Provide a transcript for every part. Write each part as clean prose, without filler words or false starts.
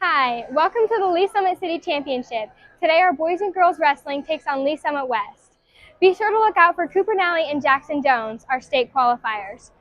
Hi, welcome to the Lee Summit City Championship. Today our boys and girls wrestling takes on Lee Summit West. Be sure to look out for Cooper Nally and Jackson Jones, our state qualifiers.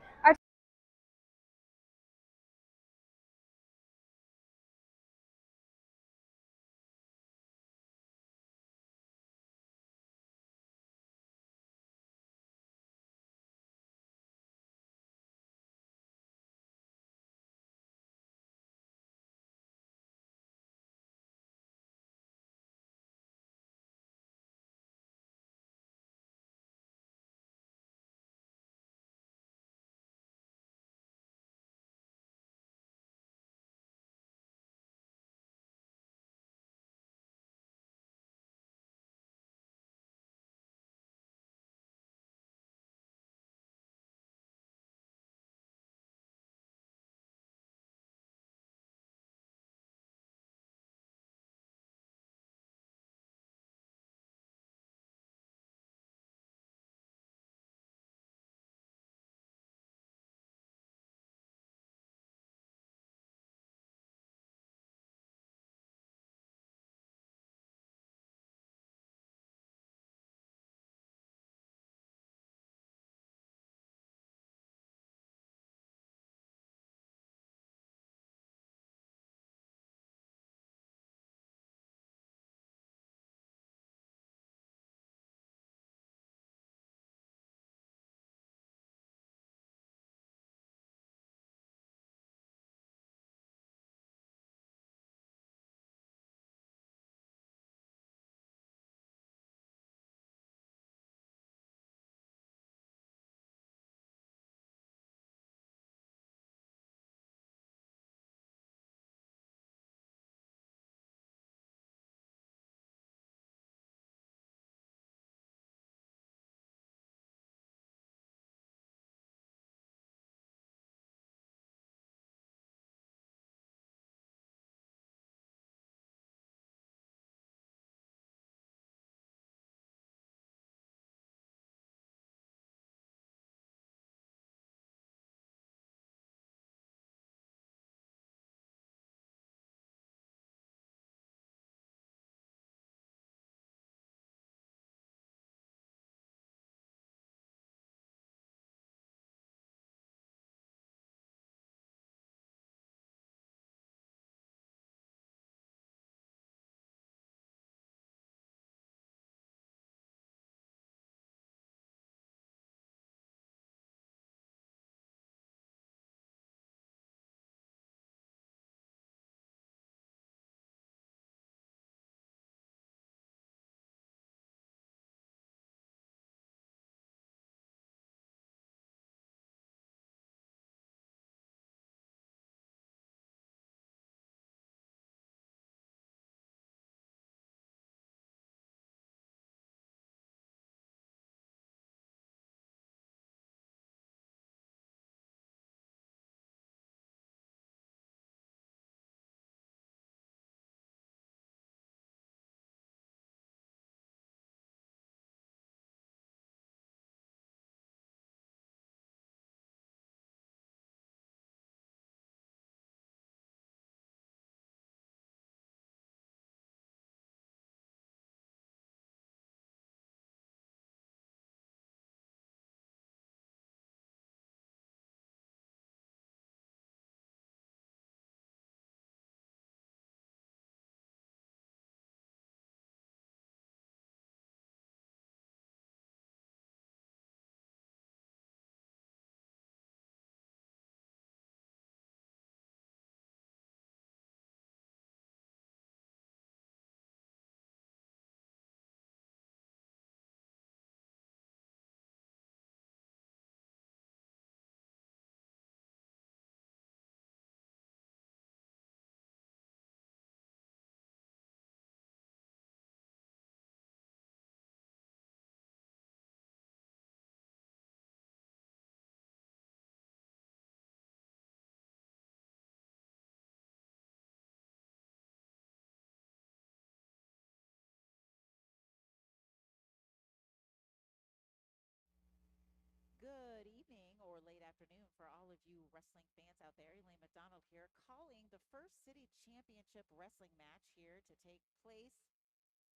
for all of you wrestling fans out there. Elaine McDonald here, calling the first city championship wrestling match here to take place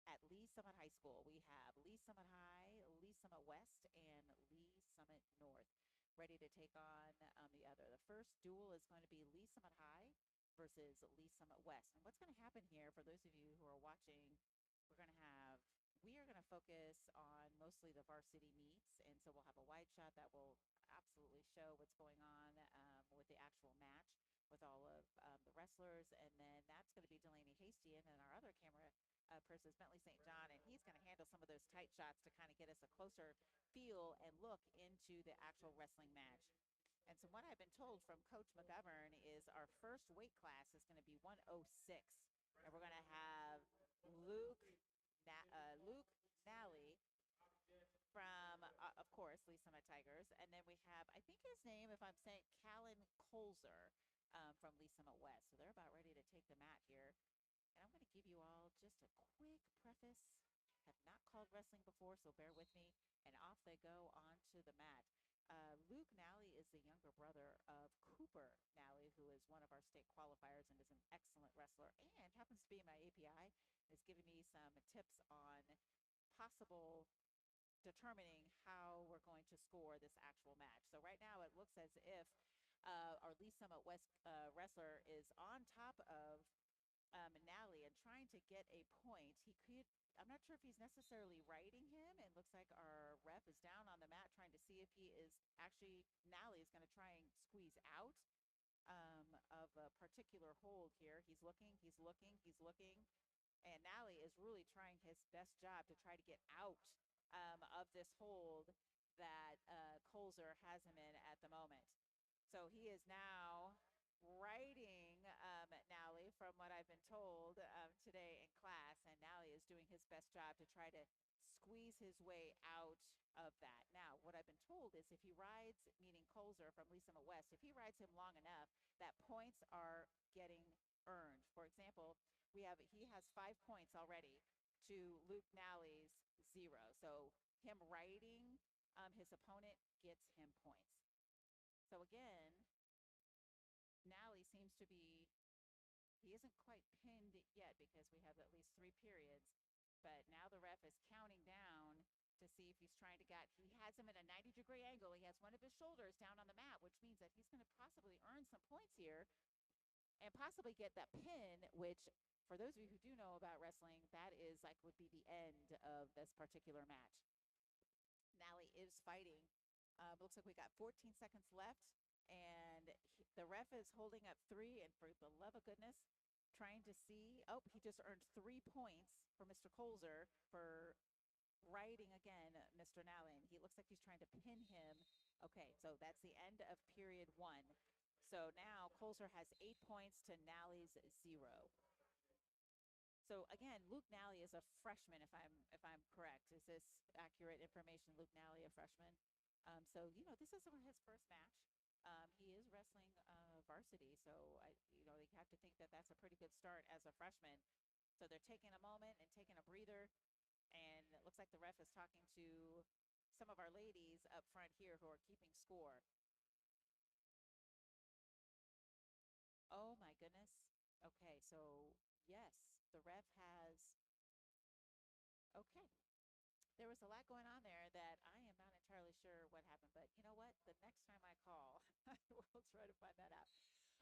at Lee Summit High School. We have Lee Summit High, Lee Summit West, and Lee Summit North ready to take on the other. The first duel is going to be Lee Summit High versus Lee Summit West. And what's going to happen here, for those of you who are watching, we are going to focus on mostly the varsity meets. And so we'll have a wide shot that will absolutely show what's going on with the actual match with all of the wrestlers. And then that's going to be Delaney Hasty. And then our other camera person is Bentley St. John, and he's going to handle some of those tight shots to kind of get us a closer feel and look into the actual wrestling match. And so what I've been told from Coach McGovern is our first weight class is going to be 106. And we're going to have Luke Nally from, of course, Lee Summit Tigers. And then we have, I think his name, if I'm saying, Callan Colzer from Lee Summit West. So they're about ready to take the mat here. And I'm going to give you all just a quick preface. Have not called wrestling before, so bear with me. And off they go onto the mat. Luke Nally is the younger brother of Cooper Nally, who is one of our state qualifiers and is an excellent wrestler and happens to be in my API. Is giving me some tips on possible determining how we're going to score this actual match. So right now it looks as if our Lee Summit West wrestler is on top of Nally and trying to get a point. He could, I'm not sure if he's necessarily riding him. It looks like our ref is down on the mat trying to see if he is actually, Nally is going to try and squeeze out of a particular hold here. He's looking, and Nally is really trying his best job to try to get out of this hold that Colzer has him in at the moment. So he is now riding Nally, from what I've been told today in class, and Nally is doing his best job to try to squeeze his way out of that. Now, what I've been told is if he rides, meaning Colzer from Lee Summit West, if he rides him long enough, that points are getting earned. For example, he has 5 points already to Luke Nally's 0. So him riding his opponent gets him points. So again, Nally seems to be, he isn't quite pinned yet because we have at least 3 periods, but now the ref is counting down to see if he's trying to he has him at a 90-degree angle. He has one of his shoulders down on the mat, which means that he's going to possibly earn some points here and possibly get that pin, which for those of you who do know about wrestling, that is would be the end of this particular match. Nally is fighting. Looks like we got 14 seconds left, and the ref is holding up 3, and for the love of goodness, trying to see. Oh, he just earned 3 points for Mr. Colzer for riding again, Mr. Nally. He looks like he's trying to pin him. Okay, so that's the end of period 1. So now Colzer has 8 points to Nally's 0. So again, Luke Nally is a freshman, if I'm correct. Is this accurate information? Luke Nally, a freshman. So this is his first match. He is wrestling varsity, so you have to think that that's a pretty good start as a freshman. So they're taking a moment and taking a breather, and it looks like the ref is talking to some of our ladies up front here who are keeping score. Oh my goodness. Okay, so yes, the ref has. Okay. There was a lot going on there that I am not entirely sure what happened, but you know what? The next time I call, I will try to find that out.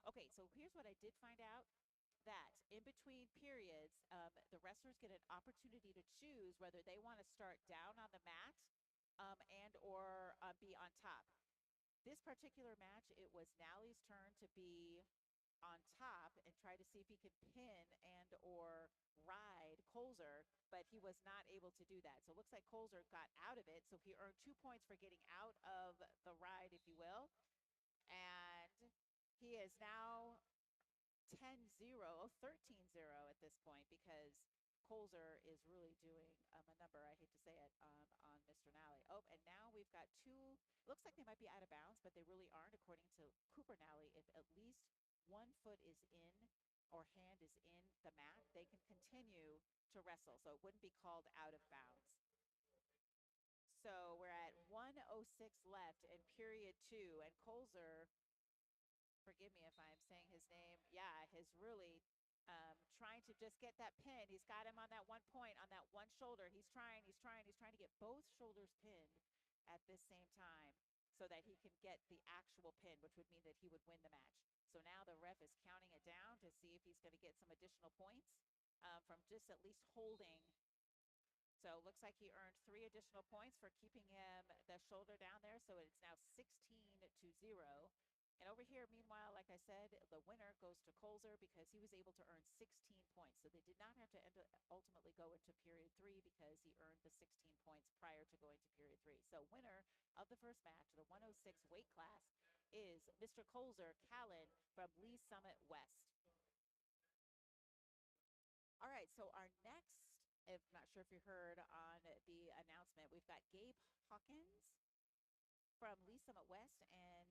Okay, so here's what I did find out. That in between periods, the wrestlers get an opportunity to choose whether they want to start down on the mat and or be on top. This particular match, it was Nally's turn to be on top and try to see if he could pin and or ride Colzer, but he was not able to do that. So it looks like Colzer got out of it. So he earned 2 points for getting out of the ride, if you will. And he is now 10-0, 13-0 at this point because Colzer is really doing a number, I hate to say it, on Mr. Nally. Oh, and now we've got 2, looks like they might be out of bounds, but they really aren't according to Cooper Nally. If at least 1 foot is in or hand is in the mat, they can continue to wrestle. So it wouldn't be called out of bounds. So we're at 1:06 left in period 2, and Colzer, forgive me if I'm saying his name, yeah, has really trying to just get that pin. He's got him on that 1 point, on that one shoulder. He's trying to get both shoulders pinned at this same time so that he can get the actual pin, which would mean that he would win the match. So now the ref is counting it down to see if he's going to get some additional points from just at least holding. So it looks like he earned 3 additional points for keeping him the shoulder down there. So it's now 16-0. And over here, meanwhile, like I said, the winner goes to Colzer because he was able to earn 16 points. So they did not have to ultimately go into period 3 because he earned the 16 points prior to going to period 3. So winner of the first match, the 106 weight class, is Mr. Colzer Callan from Lee Summit West. All right, so our next, I'm not sure if you heard on the announcement, we've got Gabe Hawkins from Lee Summit West and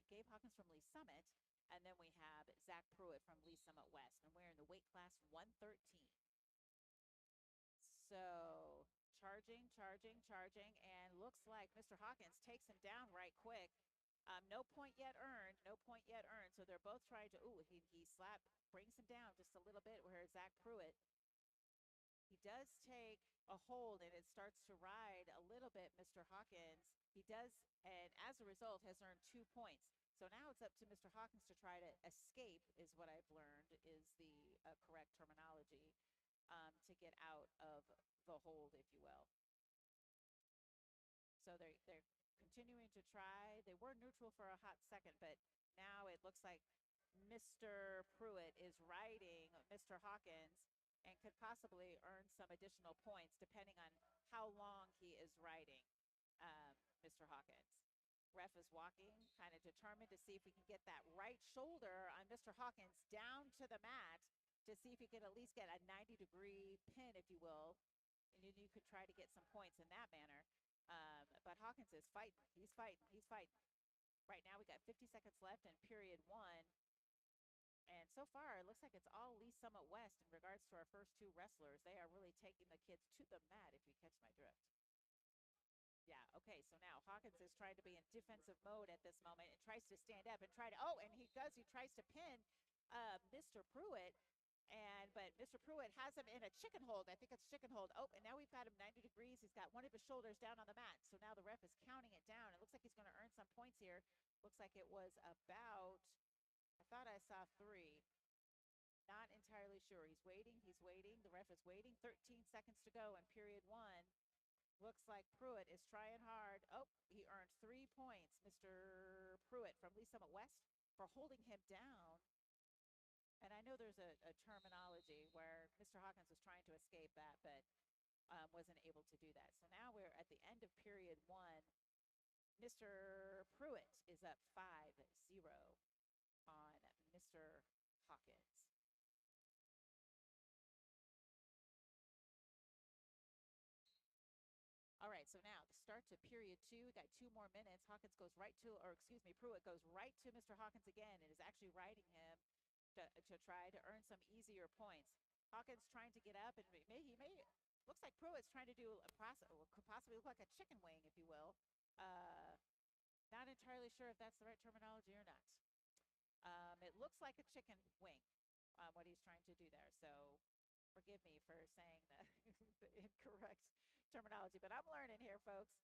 Gabe Hawkins from Lee Summit. And then we have Zach Pruitt from Lee Summit West, and we're in the weight class 113. So charging, and looks like Mr. Hawkins takes him down right quick. No point yet earned. So they're both trying to, he brings him down just a little bit, where Zach Pruitt, he does take a hold and it starts to ride a little bit, Mr. Hawkins. He does, and as a result, has earned 2 points. So now it's up to Mr. Hawkins to try to escape, is what I've learned is the correct terminology, to get out of the hold, if you will. So they're continuing to try. They were neutral for a hot second, but now it looks like Mr. Pruitt is riding Mr. Hawkins and could possibly earn some additional points depending on how long he is riding Mr. Hawkins. Ref is walking, kind of determined to see if we can get that right shoulder on Mr. Hawkins down to the mat to see if he can at least get a 90-degree pin, if you will. And you could try to get some points in that manner. But Hawkins is fighting. He's fighting. Right now we got 50 seconds left in period 1. And so far, it looks like it's all Lee Summit West in regards to our first 2 wrestlers. They are really taking the kids to the mat, if you catch my drift. Yeah, okay, so now Hawkins is trying to be in defensive mode at this moment and tries to stand up and he tries to pin Mr. Pruitt. But Mr. Pruitt has him in a chicken hold. I think it's chicken hold. Oh, and now we've got him 90 degrees. He's got one of his shoulders down on the mat. So now the ref is counting it down. It looks like he's going to earn some points here. Looks like it was about, I thought I saw 3. Not entirely sure. He's waiting. The ref is waiting. 13 seconds to go in period 1. Looks like Pruitt is trying hard. Oh, he earned 3 points, Mr. Pruitt from Lee Summit West, for holding him down. And I know there's a terminology where Mr. Hawkins was trying to escape that, but wasn't able to do that. So now we're at the end of period 1. Mr. Pruitt is up 5-0 on Mr. Hawkins. All right, so now the start to period 2. We got 2 more minutes. Pruitt goes right to Mr. Hawkins again and is actually riding him to try to earn some easier points. Hawkins trying to get up, and looks like Pruitt's trying to do could possibly look like a chicken wing, if you will. Not entirely sure if that's the right terminology or not. It looks like a chicken wing, what he's trying to do there. So forgive me for saying the incorrect terminology, but I'm learning here, folks.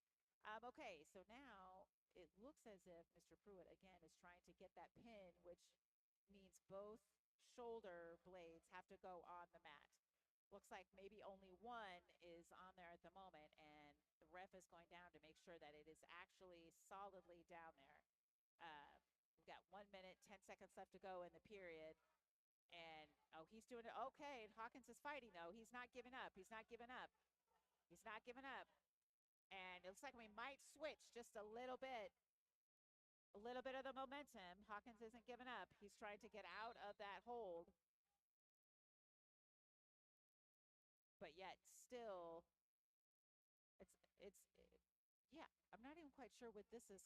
Okay, so now it looks as if Mr. Pruitt, again, is trying to get that pin, which means both shoulder blades have to go on the mat. Looks like maybe only one is on there at the moment, and the ref is going down to make sure that it is actually solidly down there. We've got 1 minute, 10 seconds left to go in the period. And, he's doing it. Okay, Hawkins is fighting, though. He's not giving up. And it looks like we might switch just a little bit. A little bit of the momentum. Hawkins isn't giving up. He's trying to get out of that hold. But yet still, yeah, I'm not even quite sure what this is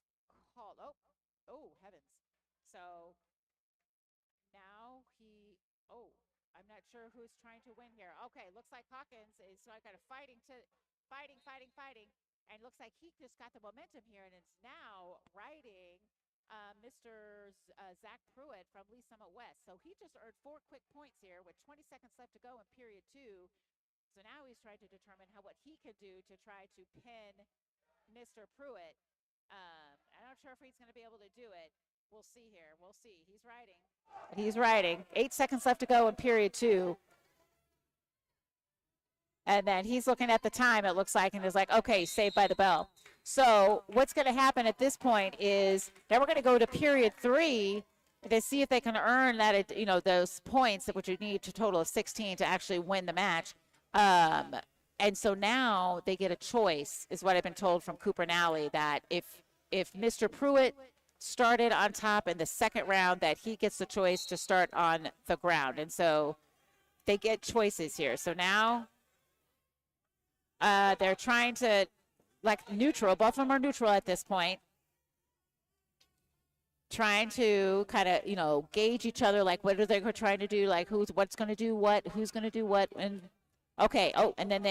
called. Oh, heavens. So now I'm not sure who's trying to win here. Okay, looks like Hawkins is kind of fighting. And it looks like he just got the momentum here and is now riding Mr. Zach Pruitt from Lee Summit West. So he just earned 4 quick points here with 20 seconds left to go in period 2. So now he's trying to determine what he could do to try to pin Mr. Pruitt. I'm not sure if he's going to be able to do it. We'll see here. We'll see. He's riding. He's riding. 8 seconds left to go in period 2. And then he's looking at the time, it looks like, and is like, okay, saved by the bell. So what's going to happen at this point is now we're going to go to period 3 to see if they can earn that, those points, which you need to total of 16 to actually win the match. And so now they get a choice, is what I've been told from Cooper Nally, that if Mr. Pruitt started on top in the second round, that he gets the choice to start on the ground. And so they get choices here. So now they're trying to, neutral. Both of them are neutral at this point. Trying to kind of, gauge each other, what are they trying to do, what's going to do what, who's going to do what. And okay, and then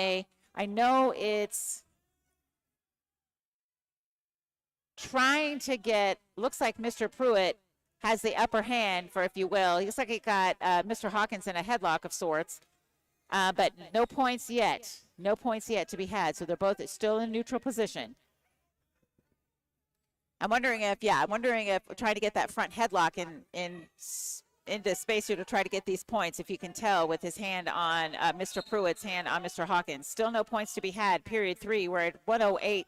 I know it's trying to get, looks like Mr. Pruitt has the upper hand, for if you will. He looks like he got Mr. Hawkins in a headlock of sorts. But no points yet. No points yet to be had. So they're both still in neutral position. I'm wondering if trying to get that front headlock into space here to try to get these points, if you can tell with his hand on Mr. Pruitt's hand on Mr. Hawkins. Still no points to be had. Period 3. We're at 1:08.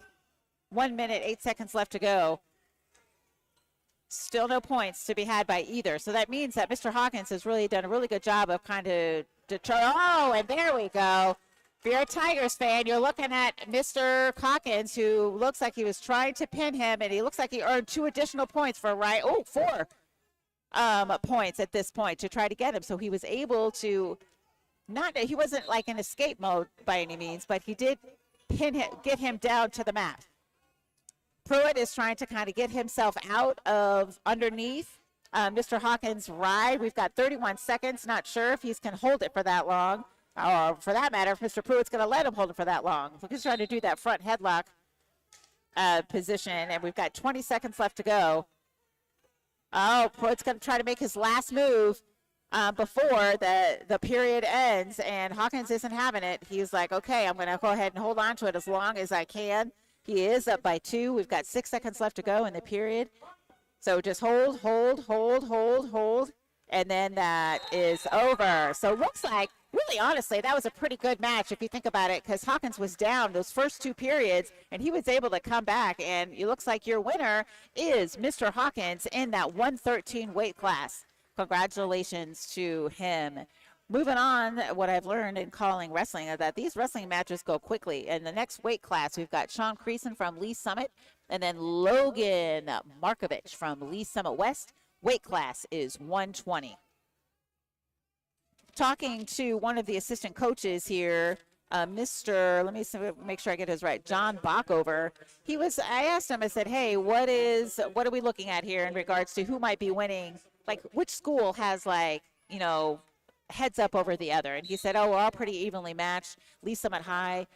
1 minute, 8 seconds left to go. Still no points to be had by either. So that means that Mr. Hawkins has really done a really good job of kind of and there we go. If you're a Tigers fan, you're looking at Mr. Hawkins, who looks like he was trying to pin him, and he looks like he earned 2 additional points for 4 points at this point to try to get him. So he was able to he wasn't like in escape mode by any means, but he did get him down to the mat. Pruitt is trying to kind of get himself out of underneath Mr. Hawkins' ride. We've got 31 seconds. Not sure if he can hold it for that long. Or for that matter, if Mr. Pruitt's going to let him hold it for that long. He's trying to do that front headlock position, and we've got 20 seconds left to go. Pruitt's going to try to make his last move before the period ends, and Hawkins isn't having it. He's like, okay, I'm going to go ahead and hold on to it as long as I can. He is up by 2. We've got 6 seconds left to go in the period. So just hold, and then that is over. So it looks like, really honestly, that was a pretty good match if you think about it, because Hawkins was down those first 2 periods, and he was able to come back, and it looks like your winner is Mr. Hawkins in that 113 weight class. Congratulations to him. Moving on, what I've learned in calling wrestling is that these wrestling matches go quickly. In the next weight class, we've got Sean Creason from Lee Summit and then Logan Markovich from Lee Summit West. Weight class is 120. Talking to one of the assistant coaches here, let me make sure I get his right, John Bockover. I asked him, I said, hey, what are we looking at here in regards to who might be winning? Which school has heads up over the other? And he said, we're all pretty evenly matched. Lee Summit High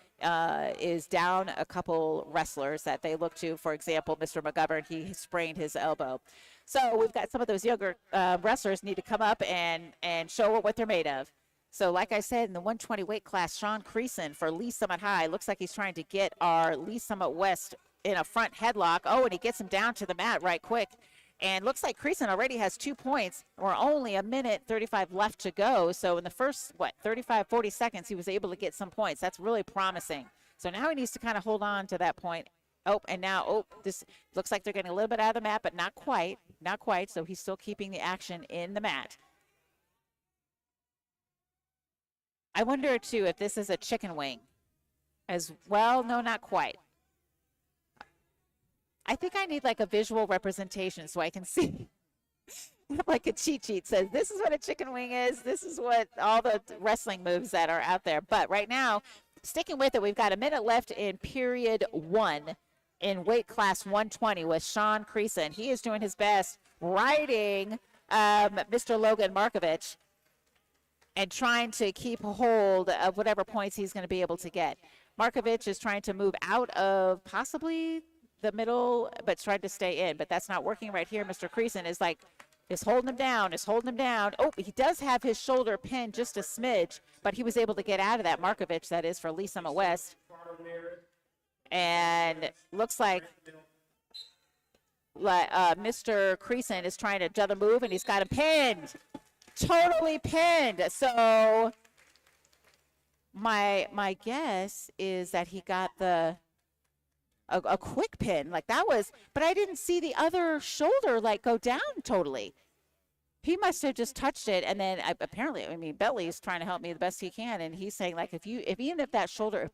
is down a couple wrestlers that they look to. For example, Mr. McGovern, he sprained his elbow. So we've got some of those younger wrestlers need to come up and show what they're made of. So like I said, in the 120 weight class, Sean Creason for Lee Summit High looks like he's trying to get our Lee Summit West in a front headlock. And he gets him down to the mat right quick. And looks like Creason already has 2 points. We're only 1:35 left to go. So in the first, 35, 40 seconds, he was able to get some points. That's really promising. So now he needs to kind of hold on to that point. And now, this looks like they're getting a little bit out of the mat, but not quite. Not quite. So he's still keeping the action in the mat. I wonder, too, if this is a chicken wing as well. No, not quite. I think I need a visual representation so I can see. Like a cheat sheet says, this is what a chicken wing is. This is what all the wrestling moves that are out there. But right now, sticking with it, we've got a minute left in period 1 in weight class 120 with Sean Creason. He is doing his best riding Mr. Logan Markovich. and trying to keep a hold of whatever points he's going to be able to get. Markovich is trying to move out of possibly the middle, but tried to stay in. But that's not working right here. Mr. Creason is holding him down, Oh, he does have his shoulder pinned just a smidge, but he was able to get out of that. Markovich, that is, for Lee Summit West. And looks like Mr. Creason is trying to do the move, and he's got him pinned. Totally pinned. So my guess is that he got a quick pin like that was, but I didn't see the other shoulder like go down totally. He must have just touched it, and then apparently, I mean, Bentley's trying to help me the best he can, and he's saying like if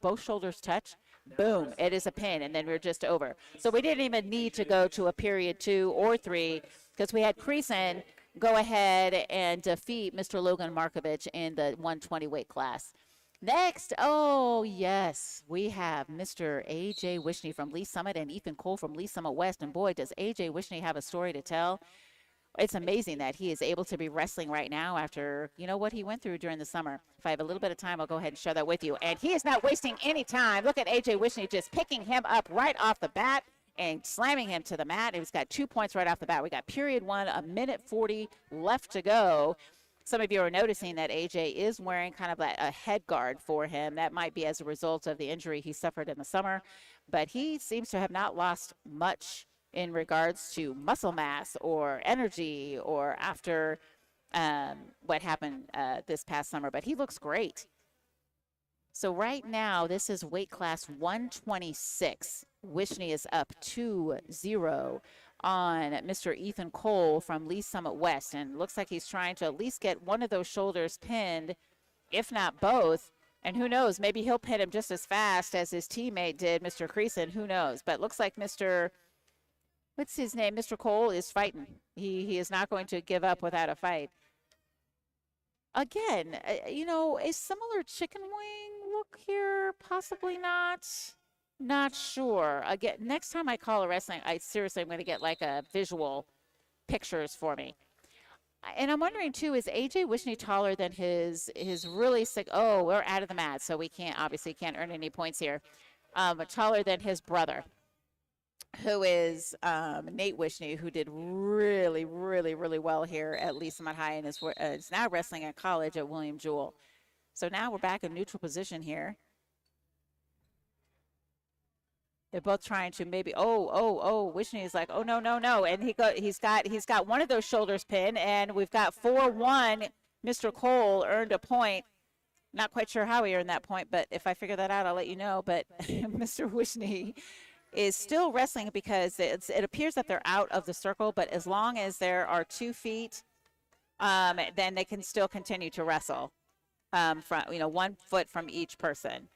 both shoulders touch, boom, it is a pin, and then we're just over. So we didn't even need to go to a period 2 or 3 because we had Creason go ahead and defeat Mr. Logan Markovich in the 120 weight class. Next, oh yes, we have Mr. A.J. Wishney from Lee Summit and Ethan Cole from Lee Summit West, and boy, does A.J. Wishney have a story to tell. It's amazing that he is able to be wrestling right now after, what he went through during the summer. If I have a little bit of time, I'll go ahead and share that with you. And he is not wasting any time. Look at A.J. Wishney just picking him up right off the bat and slamming him to the mat. He's got 2 points right off the bat. We got period 1, a minute 40 left to go. Some of you are noticing that AJ is wearing kind of a head guard for him. That might be as a result of the injury he suffered in the summer, but he seems to have not lost much in regards to muscle mass or energy or after what happened this past summer, but he looks great. So right now, this is weight class 126. Wishney is up 2-0 on Mr. Ethan Cole from Lee Summit West, and looks like he's trying to at least get one of those shoulders pinned, if not both. And who knows, maybe he'll pin him just as fast as his teammate did, Mr. Creason, who knows. But looks like Mr. Cole is fighting. He is not going to give up without a fight. Again, a similar chicken wing look here, possibly not. Not sure. Again, next time I call a wrestling, I'm going to get like a visual pictures for me. And I'm wondering too, is AJ Wishney taller than his really sick? Oh, we're out of the mat, so we can't earn any points here. Taller than his brother, who is Nate Wishney, who did really, really, really well here at Lee Summit High and is now wrestling at college at William Jewell. So now we're back in neutral position here. They're both trying to maybe, Wishney is like, oh, no. And he's got one of those shoulders pinned, and we've got 4-1. Mr. Cole earned a point. Not quite sure how he earned that point, but if I figure that out, I'll let you know. But Mr. Wishney is still wrestling because it appears that they're out of the circle, but as long as there are 2 feet, then they can still continue to wrestle from 1 foot from each person.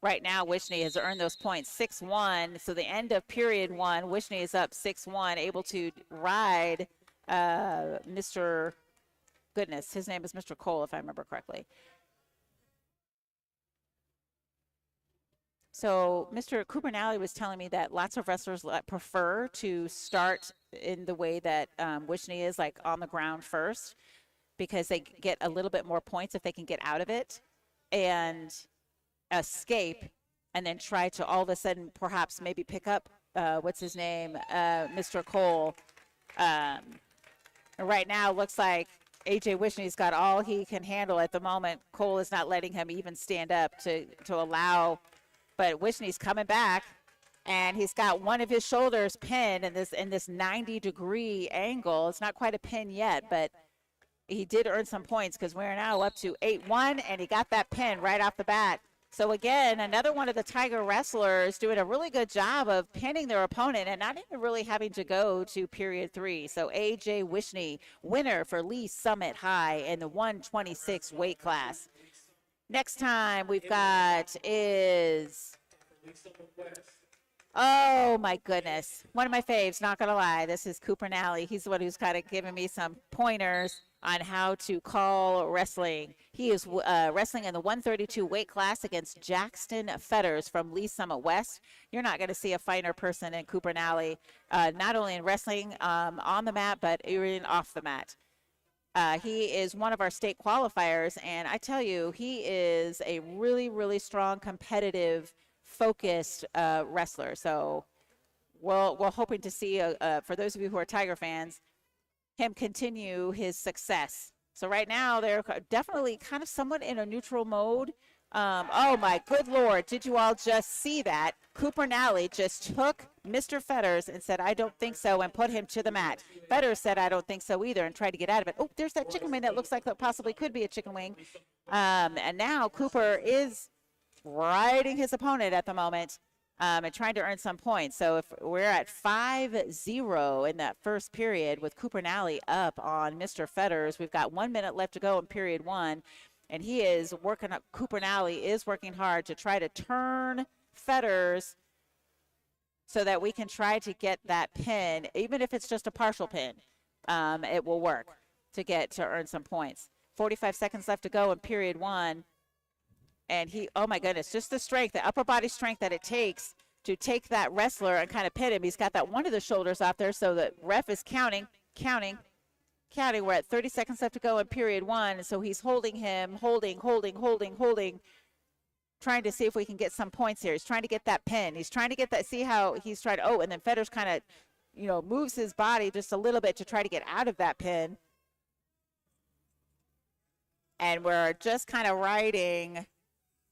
Right now, Wishney has earned those points, 6-1. So the end of period 1, Wishney is up 6-1, able to ride Mr. Goodness. His name is Mr. Cole, if I remember correctly. So Mr. Cooper-Nally was telling me that lots of wrestlers prefer to start in the way that Wishney is, like on the ground first, because they get a little bit more points if they can get out of it and escape, and then try to all of a sudden perhaps maybe pick up Mr. Cole. Right now looks like AJ Wishney's got all he can handle at the moment. Cole is not letting him even stand up to allow, but Wishney's coming back, and he's got one of his shoulders pinned in this 90-degree angle. It's not quite a pin yet, but he did earn some points because we're now up to 8-1, and he got that pin right off the bat. So again, another one of the Tiger wrestlers doing a really good job of pinning their opponent and not even really having to go to period 3. So AJ Wishney, winner for Lee Summit High in the 126 weight class. Next time we've got is, oh my goodness, one of my faves, not gonna lie. This is Cooper-Nally. He's the one who's kind of giving me some pointers on how to call wrestling. He is wrestling in the 132 weight class against Jackson Fetters from Lee Summit West. You're not going to see a finer person in Cooper-Nally, not only in wrestling on the mat, but even off the mat. He is one of our state qualifiers, and I tell you, he is a really, really strong, competitive, focused wrestler. So we're hoping to see, for those of you who are Tiger fans, him continue his success. So right now they're definitely kind of somewhat in a neutral mode. Oh my good Lord, did you all just see that? Cooper Nally just took Mr. Fetters and said, I don't think so, and put him to the mat. Fetters said, I don't think so either, and tried to get out of it. Oh, there's that chicken wing that looks like that possibly could be a chicken wing. And now Cooper is riding his opponent at the moment. And trying to earn some points. So if we're at 5-0 in that first period with Cooper Nally up on Mr. Fetters, we've got 1 minute left to go in period one. And he is working, Cooper Nally is working hard to try to turn Fetters so that we can try to get that pin, even if it's just a partial pin. It will work to earn some points. 45 seconds left to go in period one. And he, oh my goodness, just the strength, the upper body strength that it takes to take that wrestler and kind of pin him. He's got that one of the shoulders out there, so the ref is counting. We're at 30 seconds left to go in period one, and so he's holding him, holding, trying to see if we can get some points here. He's trying to get that pin. He's trying to get that, see how he's trying to, and then Fetters kind of, moves his body just a little bit to try to get out of that pin. And we're just kind of riding.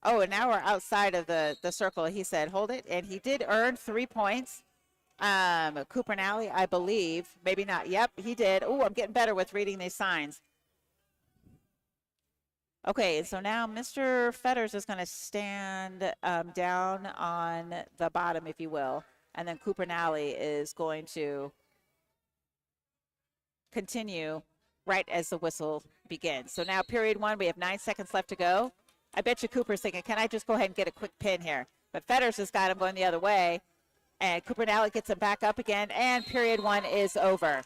Oh, and now we're outside of the circle. He said, hold it. And he did earn 3 points. Cooper Nally, I believe. Maybe not. Yep, he did. Oh, I'm getting better with reading these signs. Okay, so now Mr. Fetters is going to stand down on the bottom, if you will. And then Cooper Nally is going to continue right as the whistle begins. So now period one, we have 9 seconds left to go. I bet you Cooper's thinking, can I just go ahead and get a quick pin here? But Fetters has got him going the other way. And Cooper Nally gets him back up again. And period one is over.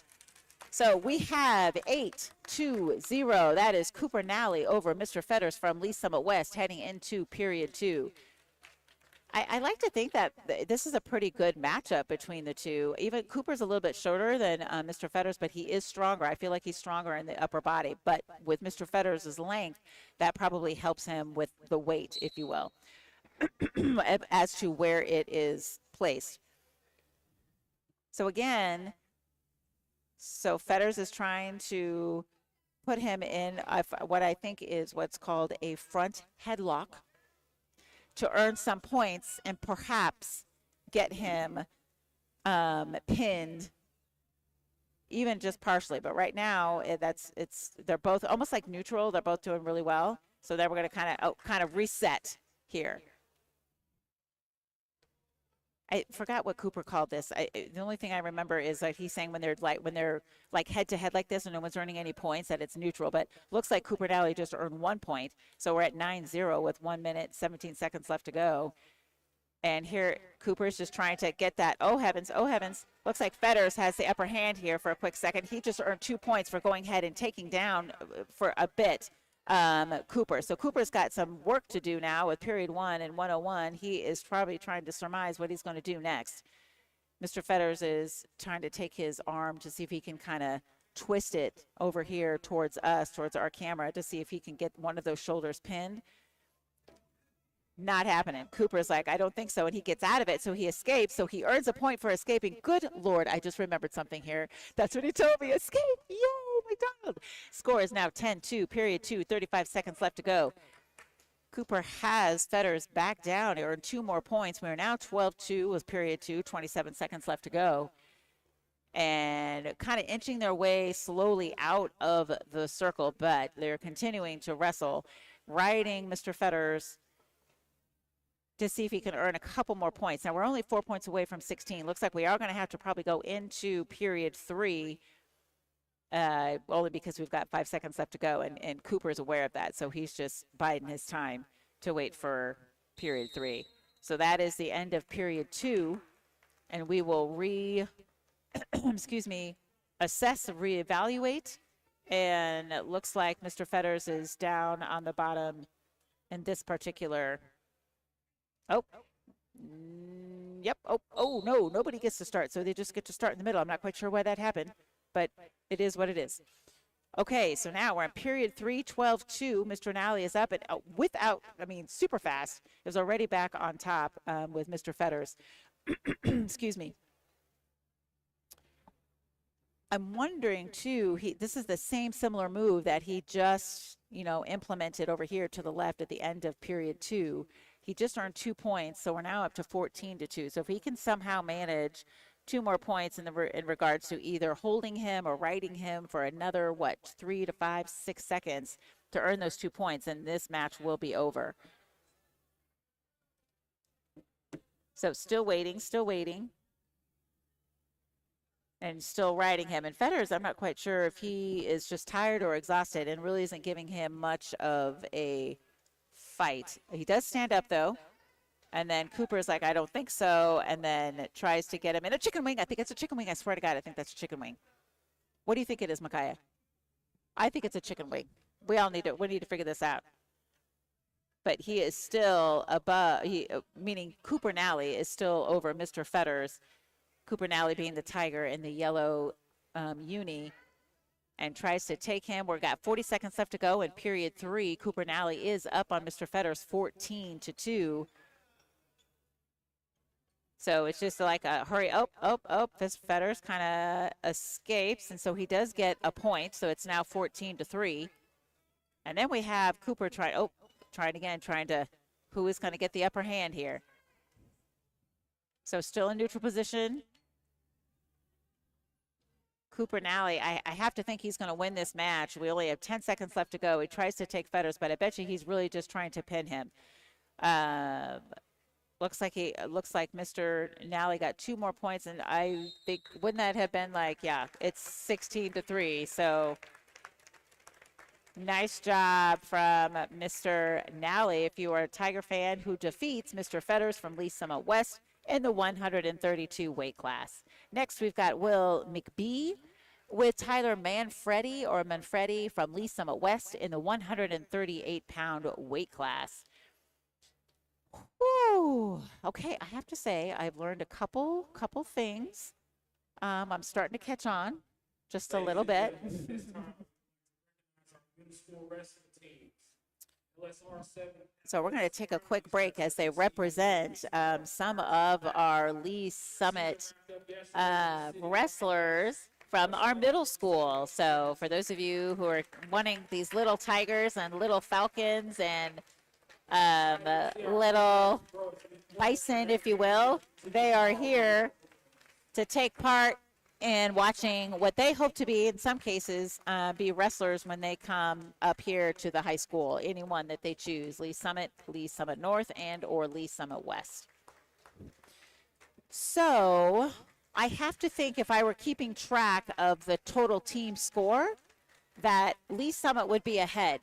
So we have 8-2-0. That is Cooper Nally over Mr. Fetters from Lee Summit West heading into period two. I like to think that this is a pretty good matchup between the two. Even Cooper's a little bit shorter than Mr. Fetters, but he is stronger. I feel like he's stronger in the upper body. But with Mr. Fetters' length, that probably helps him with the weight, if you will, as to where it is placed. So again, Fetters is trying to put him in what I think is what's called a front headlock to earn some points and perhaps get him pinned, even just partially. But right now, they're both almost like neutral. They're both doing really well. So then we're going to kind of reset here. I forgot what Cooper called this. The only thing I remember is like he's saying when they're like head to head like this and no one's earning any points that it's neutral. But looks like Cooper Nally just earned 1 point. So we're at 9-0 with 1 minute, 17 seconds left to go. And here Cooper's just trying to get that. Oh heavens, oh heavens. Looks like Fetters has the upper hand here for a quick second. He just earned 2 points for going ahead and taking down for a bit Cooper. So Cooper's got some work to do now with period one and 101. He is probably trying to surmise what he's going to do next. Mr. Fetters is trying to take his arm to see if he can kind of twist it over here towards us, towards our camera, to see if he can get one of those shoulders pinned. Not happening. Cooper's like, I don't think so, and he gets out of it, so he escapes, so he earns a point for escaping. Good Lord, I just remembered something here. That's what he told me, escape, yay, McDonald. Score is now 10-2, period two, 35 seconds left to go. Cooper has Fetters back down. He earned 2 more points. We are now 12-2 with period two, 27 seconds left to go. And kind of inching their way slowly out of the circle, but they're continuing to wrestle, riding Mr. Fetters to see if he can earn a couple more points. Now, we're only 4 points away from 16. Looks like we are going to have to probably go into period three, only because we've got 5 seconds left to go, and Cooper's aware of that, so he's just biding his time to wait for period three. So that is the end of period two, and we will assess, reevaluate, and it looks like Mr. Fetters is down on the bottom in this particular. Yep. Oh, no, nobody gets to start, so they just get to start in the middle. I'm not quite sure why that happened, but it is what it is. Okay, so now we're in period 3, 12-2. Mr. Nally is up and super fast. Is already back on top with Mr. Fetters. Excuse me. I'm wondering too, this is the same similar move that he just, implemented over here to the left at the end of period 2. He just earned 2 points, so we're now up to 14-2. So if he can somehow manage 2 more points in regards to either holding him or riding him for another 3 to 5, 6 seconds to earn those 2 points, and this match will be over. So still waiting. And still riding him. And Fetters, I'm not quite sure if he is just tired or exhausted and really isn't giving him much of a fight. He does stand up, though. And then Cooper's like, I don't think so. And then tries to get him in a chicken wing. I think it's a chicken wing. I swear to God, I think that's a chicken wing. What do you think it is, Micaiah? I think it's a chicken wing. We need to figure this out. But he is still above, meaning Cooper Nally is still over Mr. Fetters. Cooper Nally being the tiger in the yellow uni, and tries to take him. We've got 40 seconds left to go in period 3. Cooper Nally is up on Mr. Fetters 14-2. So it's just like a hurry. This Fetters kind of escapes, and so he does get a point. So it's now 14-3. And then we have Cooper trying to, who is going to get the upper hand here? So still in neutral position. Cooper Nally, I have to think he's going to win this match. We only have 10 seconds left to go. He tries to take Fetters, but I bet you he's really just trying to pin him. Looks like Mr. Nally got 2 more points, and I think, wouldn't that have been it's 16-3. So nice job from Mr. Nally. If you are a Tiger fan who defeats Mr. Fetters from Lee Summit West in the 132 weight class. Next, we've got Will McBee with Tyler Manfredi from Lee Summit West in the 138-pound weight class. Whew. Okay, I have to say I've learned a couple things. I'm starting to catch on just a little bit. So we're going to take a quick break as they represent some of our Lee Summit wrestlers from our middle school. So for those of you who are wanting these little tigers and little falcons and little bison, if you will, they are here to take part in watching what they hope to be, in some cases, be wrestlers when they come up here to the high school. Anyone that they choose, Lee Summit North, and or Lee Summit West. So I have to think, if I were keeping track of the total team score, that Lee Summit would be ahead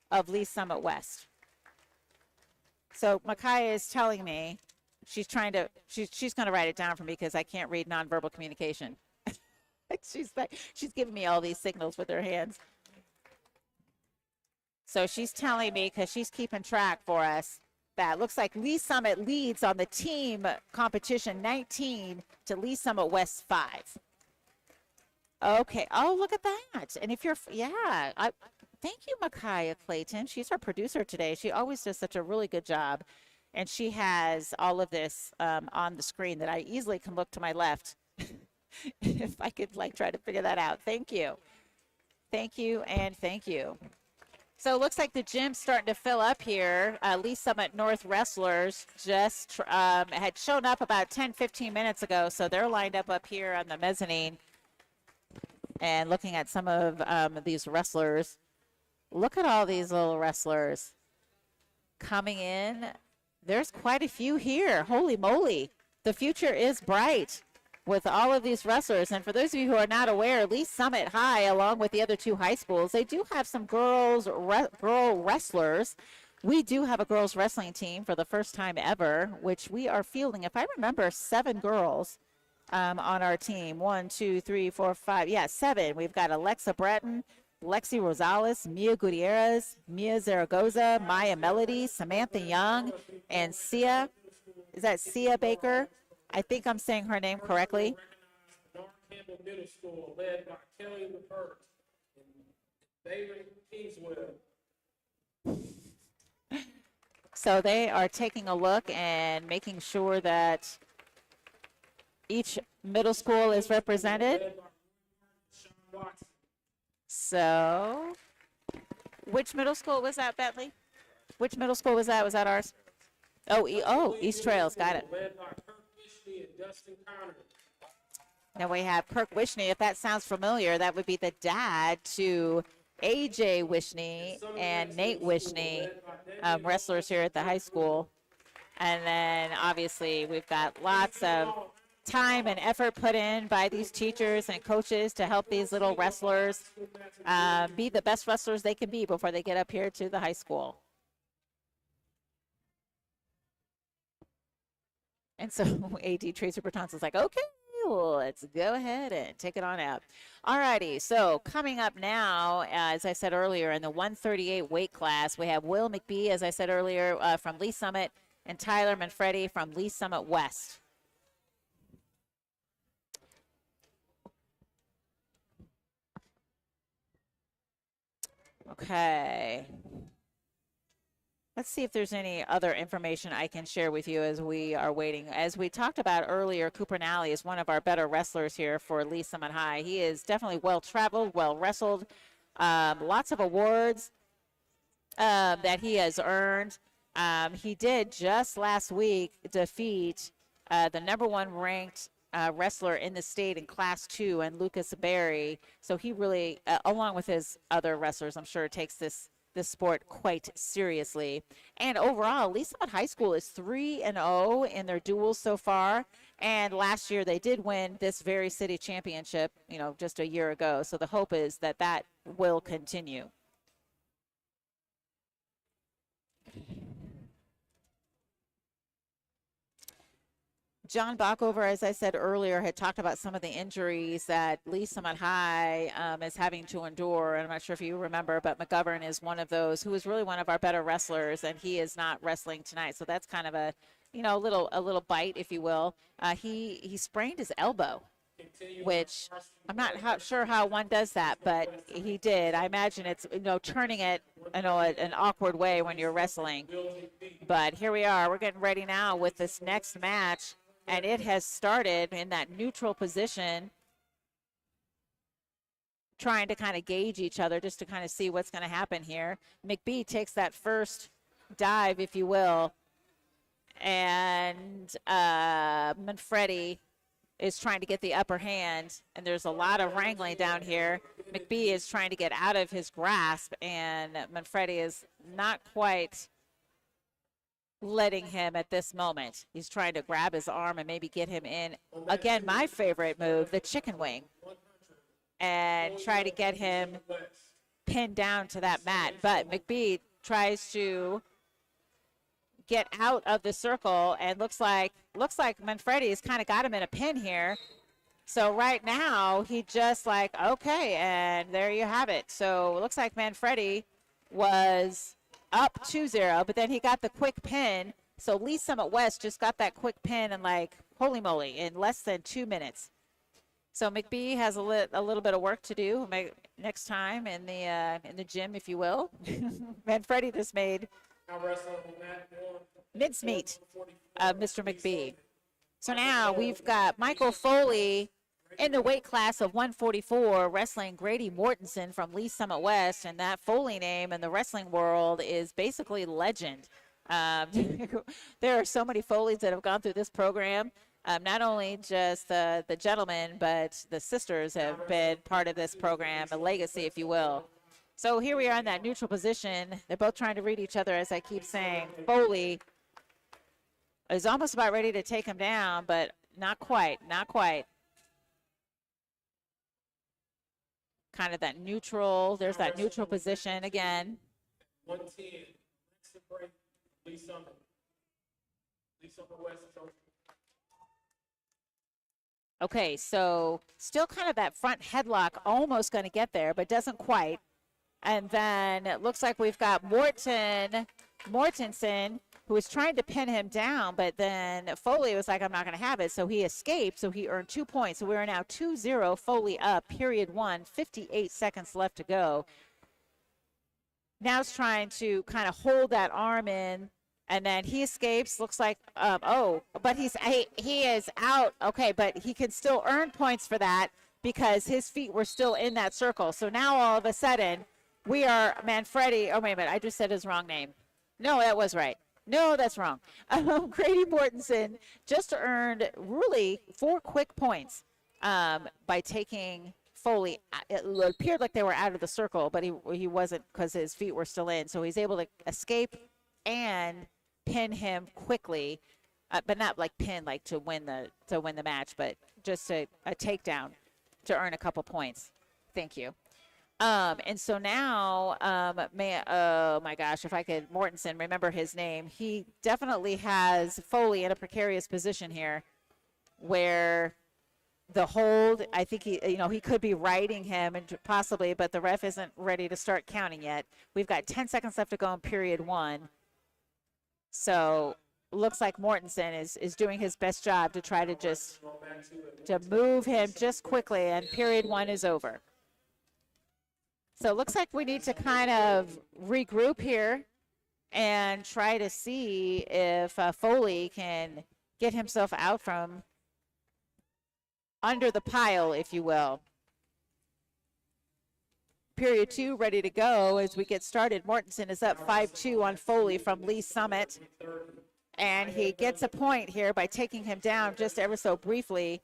of Lee Summit West. So Micaiah is telling me she's going to write it down for me because I can't read nonverbal communication. She's giving me all these signals with her hands. So she's telling me, because she's keeping track for us, that looks like Lee Summit leads on the team competition 19 to Lee Summit West 5. Okay. Oh, look at that. And if you're, thank you, Micaiah Clayton. She's our producer today. She always does such a really good job. And she has all of this on the screen that I easily can look to my left if I could try to figure that out. Thank you. Thank you and thank you. So it looks like the gym's starting to fill up here. Lee Summit North wrestlers just had shown up about 10-15 minutes ago. So they're lined up here on the mezzanine and looking at some of these wrestlers. Look at all these little wrestlers coming in. There's quite a few here. Holy moly. The future is bright with all of these wrestlers. And for those of you who are not aware, Lee Summit High, along with the other 2 high schools, they do have some girl wrestlers. We do have a girls wrestling team for the first time ever, which we are fielding, if I remember, 7 girls on our team. 1, 2, 3, 4, 5. Yeah, 7. We've got Alexa Breton, Lexi Rosales, Mia Gutierrez, Mia Zaragoza, Maya Melody, Samantha Young, and Sia. Is that Sia Baker? I think I'm saying her name correctly. North Campbell Middle School, led by Kelly LePert. So they are taking a look and making sure that each middle school is represented. So, which middle school was that, Bentley? Which middle school was that? Was that ours? Oh, East Trails, got it. Now we have Kirk Wishney. If that sounds familiar, that would be the dad to AJ Wishney and Nate Wishney, wrestlers here at the high school. And then obviously we've got lots of time and effort put in by these teachers and coaches to help these little wrestlers be the best wrestlers they can be before they get up here to the high school. And so AD Tracer Bertonson's like, okay, let's go ahead and take it on out. All righty, so coming up now, as I said earlier, in the 138 weight class, we have Will McBee, as I said earlier, from Lee Summit, and Tyler Manfredi from Lee Summit West. Okay. Let's see if there's any other information I can share with you as we are waiting. As we talked about earlier, Cooper Nally is one of our better wrestlers here for Lee Summit High. He is definitely well-traveled, well-wrestled, lots of awards that he has earned. He did just last week defeat the #1 ranked wrestler in the state in Class 2, and Lucas Berry. So he really, along with his other wrestlers, I'm sure takes this sport quite seriously. And overall, Lee Summit High School is 3-0 in their duels so far. And last year they did win this very city championship, just a year ago. So the hope is that that will continue. John Backover, as I said earlier, had talked about some of the injuries that Lee Summit High is having to endure. And I'm not sure if you remember, but McGovern is one of those who is really one of our better wrestlers, and he is not wrestling tonight. So that's kind of a little bite, if you will. He sprained his elbow, which I'm not sure how one does that, but he did. I imagine it's, turning it, an awkward way when you're wrestling. But here we are. We're getting ready now with this next match. And it has started in that neutral position, trying to kind of gauge each other just to kind of see what's going to happen here. McBee takes that first dive, if you will, and Manfredi is trying to get the upper hand, and there's a lot of wrangling down here. McBee is trying to get out of his grasp, and Manfredi is not quite letting him at this moment. He's trying to grab his arm and maybe get him in. Again, my favorite move, the chicken wing, and try to get him pinned down to that mat. But McBee tries to get out of the circle, and looks like Manfredi's kind of got him in a pin here. So right now, he just okay, and there you have it. So it looks like Manfredi was up 2-0, but then he got the quick pin. So Lee Summit West just got that quick pin in holy moly, in less than 2 minutes. So McBee has a little bit of work to do next time in the gym, if you will. Manfredi just made mincemeat of Mr. McBee. So now we've got Michael Foley in the weight class of 144, wrestling Grady Mortensen from Lee Summit West, and that Foley name in the wrestling world is basically legend. There are so many Foleys that have gone through this program. Not only just the gentlemen, but the sisters have been part of this program, a legacy, if you will. So here we are in that neutral position. They're both trying to read each other, as I keep saying. Foley is almost about ready to take him down, but not quite. Kind of that neutral. There's that neutral position again. 110. Next to break. Lee Summit. Lee Summit West. Okay, so still kind of that front headlock, almost going to get there, but doesn't quite. And then it looks like we've got Mortensen, who was trying to pin him down, but then Foley was like, I'm not going to have it. So he escaped, so he earned 2 points. So we are now 2-0, Foley up, period 1, 58 seconds left to go. Now is trying to kind of hold that arm in, and then he escapes. Looks like, but he is out. Okay, but he can still earn points for that because his feet were still in that circle. So now all of a sudden, we are Manfredi. Oh, wait a minute. I just said his wrong name. No, that was right. No, that's wrong. Grady Mortensen just earned really 4 quick points by taking Foley. It appeared like they were out of the circle, but he wasn't because his feet were still in. So he's able to escape and pin him quickly, but not like pin like to win the match, but just a takedown to earn a couple points. Thank you. And so now, oh my gosh, if I could, Mortensen, remember his name. He definitely has Foley in a precarious position here where the hold, I think he could be riding him and possibly, but the ref isn't ready to start counting yet. We've got 10 seconds left to go in period 1. So looks like Mortensen is doing his best job to try to move him just quickly, and period 1 is over. So it looks like we need to kind of regroup here and try to see if Foley can get himself out from under the pile, if you will. Period 2 ready to go as we get started. Mortensen is up 5-2 on Foley from Lee Summit. And he gets a point here by taking him down just ever so briefly.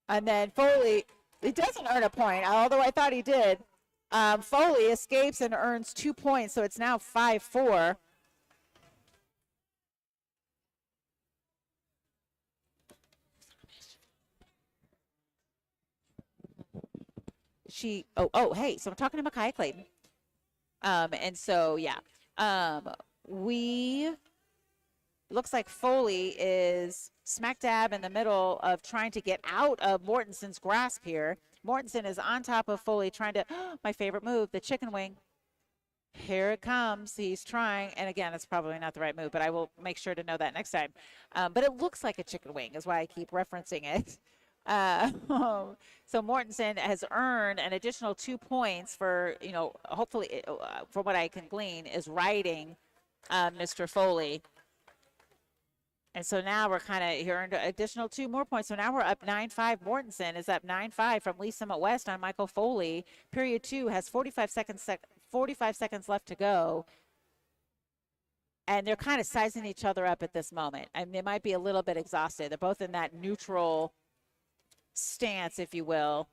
And then Foley, he doesn't earn a point, although I thought he did. Foley escapes and earns 2 points, so it's now 5-4. Hey, so I'm talking to Micaiah Clayton. And so, yeah. Looks like Foley is smack dab in the middle of trying to get out of Mortensen's grasp here. Mortensen is on top of Foley trying to, my favorite move, the chicken wing. Here it comes. He's trying. And again, it's probably not the right move, but I will make sure to know that next time. But it looks like a chicken wing is why I keep referencing it. So Mortensen has earned an additional 2 points for, hopefully, from what I can glean, is riding Mr. Foley. And so now we're kind of, he earned an additional 2 more points. So now we're up 9-5. Mortensen is up 9-5 from Lee Summit West on Michael Foley. Period 2 has 45 seconds left to go. And they're kind of sizing each other up at this moment. I mean, they might be a little bit exhausted. They're both in that neutral stance, if you will.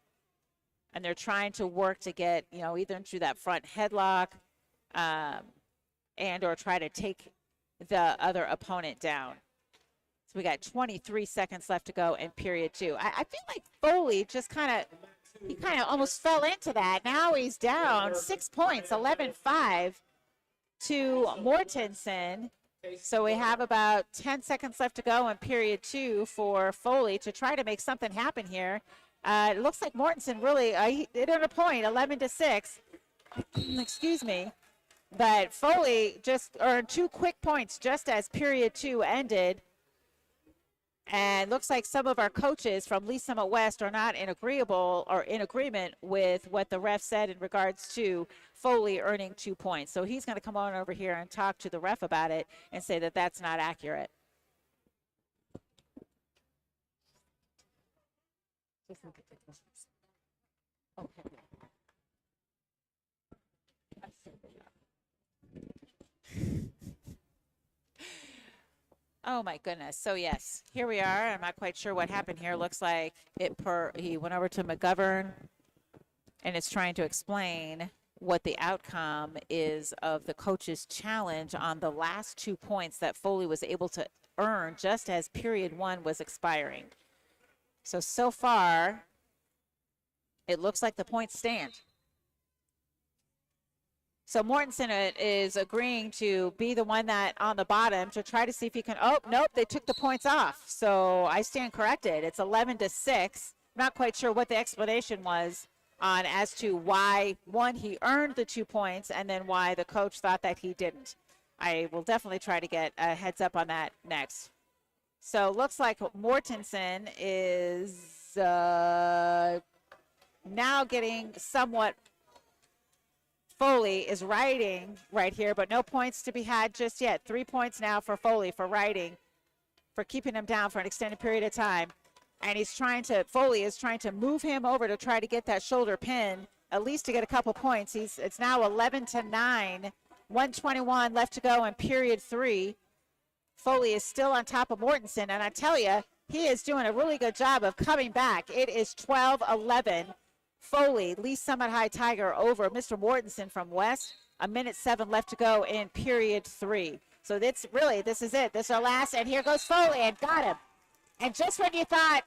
And they're trying to work to get, either into that front headlock and or try to take the other opponent down. So we got 23 seconds left to go in period 2. I feel like Foley just kind of almost fell into that. Now he's down 6 points, 11-5 to Mortensen. So we have about 10 seconds left to go in period 2 for Foley to try to make something happen here. It looks like Mortensen really hit on a point, 11-6. Excuse me. But Foley just earned 2 quick points just as period 2 ended. And looks like some of our coaches from Lee Summit West are not in agreement with what the ref said in regards to Foley earning 2 points. So he's going to come on over here and talk to the ref about it and say that that's not accurate. Okay. Oh my goodness. So yes, here we are. I'm not quite sure what happened here. Looks like he went over to McGovern and is trying to explain what the outcome is of the coach's challenge on the last 2 points that Foley was able to earn just as period 1 was expiring. So far, it looks like the points stand. So Mortensen is agreeing to be the one that on the bottom to try to see if he can. Oh, nope, they took the points off. So I stand corrected. It's 11-6. Not quite sure what the explanation was on as to why, one, he earned the 2 points and then why the coach thought that he didn't. I will definitely try to get a heads up on that next. So looks like Mortensen is now getting somewhat Foley is riding right here, but no points to be had just yet. 3 points now for Foley for riding, for keeping him down for an extended period of time. And Foley is trying to move him over to try to get that shoulder pin, at least to get a couple points. It's now 11-9, 1:21 left to go in period 3. Foley is still on top of Mortensen, and I tell you, he is doing a really good job of coming back. It is 12-11. Foley, Lee Summit High Tiger over Mr. Mortensen from West. 1:07 left to go in period 3. So this is it. This is our last, and here goes Foley, and got him. And just when we thought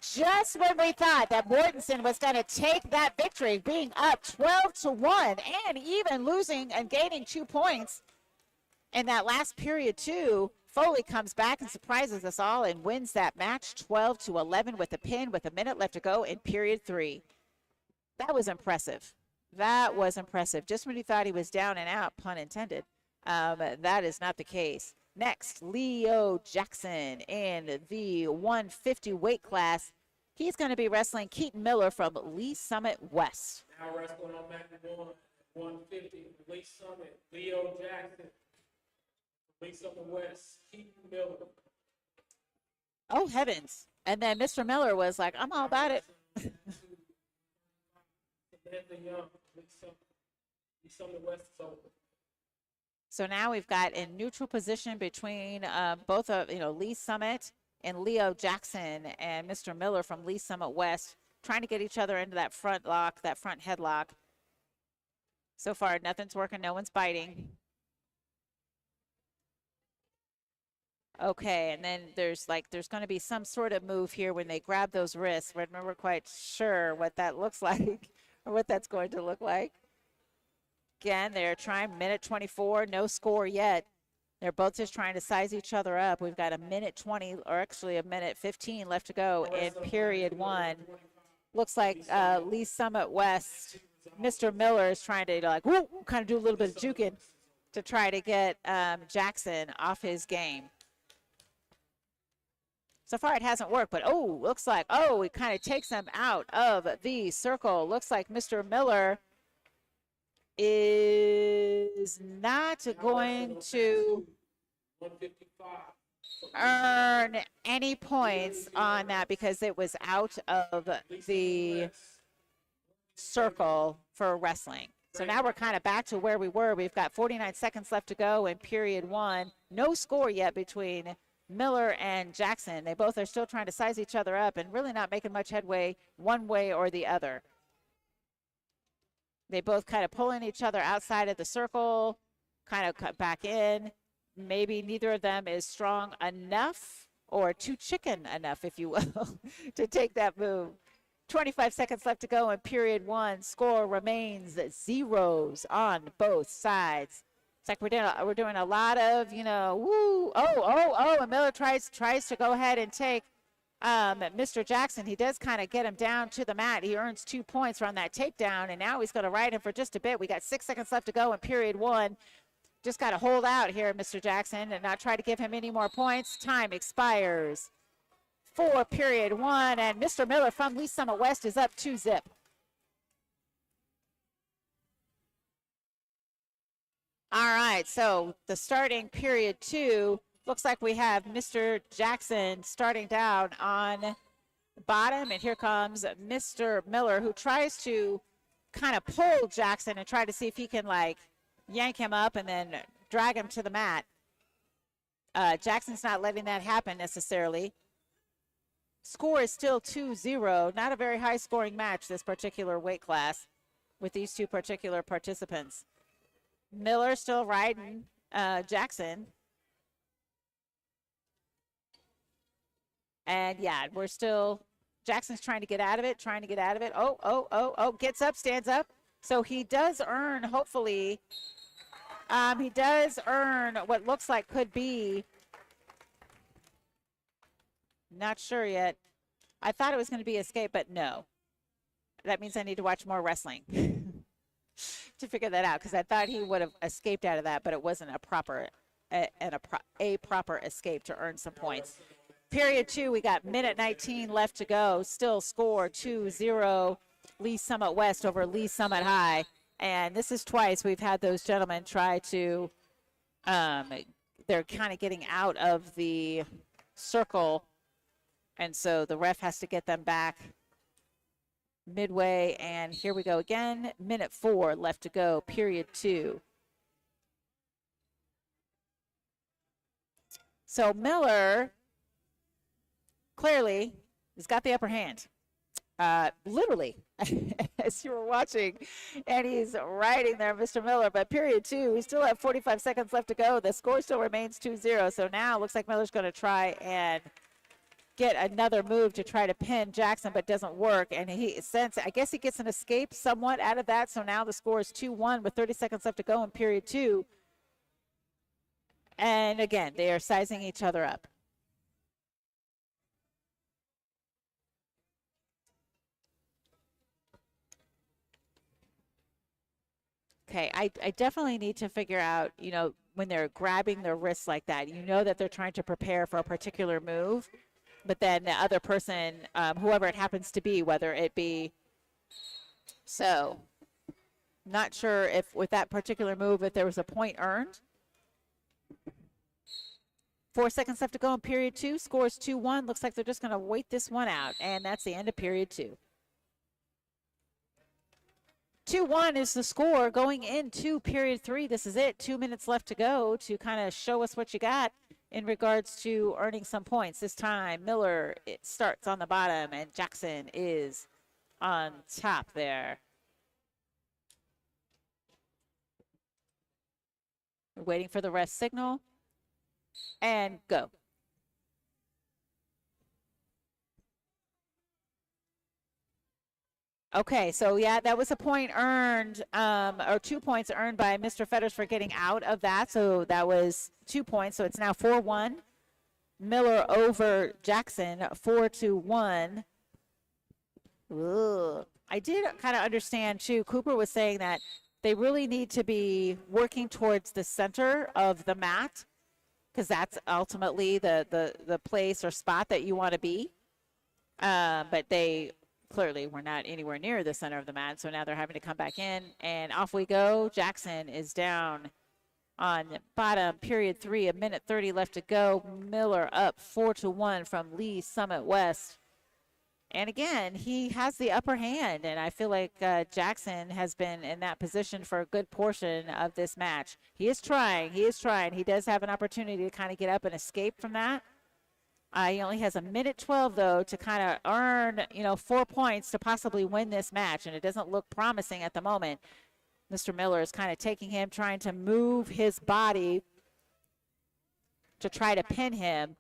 that Mortensen was going to take that victory, being up 12-1 and even losing and gaining 2 points in that last period 2, Foley comes back and surprises us all and wins that match 12-11 with a pin with a minute left to go in period 3. That was impressive. That was impressive. Just when you thought he was down and out, pun intended, that is not the case. Next, Leo Jackson in the 150 weight class. He's going to be wrestling Keaton Miller from Lee Summit West. Now wrestling on mat 150, Lee Summit, Leo Jackson, Lee Summit West, Keaton Miller. Oh, heavens. And then Mr. Miller was like, I'm all about it. So now we've got in neutral position between both of Lee Summit and Leo Jackson and Mr. Miller from Lee Summit West, trying to get each other into that front lock, that front headlock. So far, nothing's working. No one's biting. Okay, and then there's going to be some sort of move here when they grab those wrists. We're never quite sure what that looks like or what that's going to look like. Again, they're trying, minute 24, no score yet. They're both just trying to size each other up. We've got a minute 20, or actually a minute 15 left to go in period 1. Looks like Lee Summit West, Mr. Miller is trying to kind of do a little bit of juking to try to get Jackson off his game. So far it hasn't worked, but looks like, it kind of takes him out of the circle. Looks like Mr. Miller is not going to earn any points on that because it was out of the circle for wrestling. So now we're kind of back to where we were. We've got 49 seconds left to go in period 1. No score yet between Miller and Jackson. They both are still trying to size each other up and really not making much headway one way or the other. They both kind of pulling each other outside of the circle, kind of cut back in. Maybe neither of them is strong enough or too chicken enough, if you will, to take that move. 25 seconds left to go in period 1. Score remains 0s on both sides. It's like we're doing a lot of, woo, and Miller tries to go ahead and take Mr. Jackson. He does kind of get him down to the mat. He earns 2 points from that takedown, and now he's going to ride him for just a bit. We got 6 seconds left to go in period 1. Just got to hold out here, Mr. Jackson, and not try to give him any more points. Time expires for period 1, and Mr. Miller from Lee Summit West is up 2-0. All right, so the starting period 2, looks like we have Mr. Jackson starting down on the bottom, and here comes Mr. Miller, who tries to kind of pull Jackson and try to see if he can, yank him up and then drag him to the mat. Jackson's not letting that happen necessarily. Score is still 2-0. Not a very high-scoring match, this particular weight class, with these two particular participants. Miller still riding Jackson. And, yeah, Jackson's trying to get out of it, gets up, stands up. So he does earn, hopefully, he does earn what looks like could be, not sure yet. I thought it was going to be escape, but no. That means I need to watch more wrestling to figure that out, because I thought he would have escaped out of that, but it wasn't a proper escape to earn some points. Period 2, we got minute 19 left to go. Still score 2-0, Lee Summit West over Lee Summit High. And this is twice we've had those gentlemen try to, they're kind of getting out of the circle. And so the ref has to get them back midway. And here we go again. Minute 4 left to go, period 2. So Miller clearly has got the upper hand. Literally, as you were watching, and he's riding there, Mr. Miller. But period 2, we still have 45 seconds left to go. The score still remains 2-0. So now it looks like Miller's going to try and get another move to try to pin Jackson, but doesn't work. And I guess he gets an escape somewhat out of that. So now the score is 2-1 with 30 seconds left to go in period 2. And again, they are sizing each other up. Okay, I definitely need to figure out, when they're grabbing their wrists like that, that they're trying to prepare for a particular move, but then the other person, whoever it happens to be, whether it be, so not sure if with that particular move, if there was a point earned. 4 seconds left to go in period 2. Scores 2-1. Looks like they're just going to wait this one out, and that's the end of period 2. 2-1 is the score going into period 3. This is it. 2 minutes left to go to kind of show us what you got in regards to earning some points. This time, Miller, it starts on the bottom, and Jackson is on top there. We're waiting for the rest signal. And go. Okay, so yeah, that was a point earned, or 2 points earned by Mr. Fetters for getting out of that. So that was 2 points. So it's now 4-1. Miller over Jackson, 4-1. Ugh. I did kind of understand too. Cooper was saying that they really need to be working towards the center of the mat, because that's ultimately the place or spot that you want to be. But they clearly were not anywhere near the center of the mat, so now they're having to come back in, and off we go. Jackson is down on bottom, period 3, a minute 30 left to go. Miller up 4-1 from Lee Summit West. And again, he has the upper hand, and I feel like Jackson has been in that position for a good portion of this match. He is trying. He does have an opportunity to kind of get up and escape from that. He only has a minute 12, though, to kind of earn, 4 points to possibly win this match, and it doesn't look promising at the moment. Mr. Miller is kind of taking him, trying to move his body to try to pin him.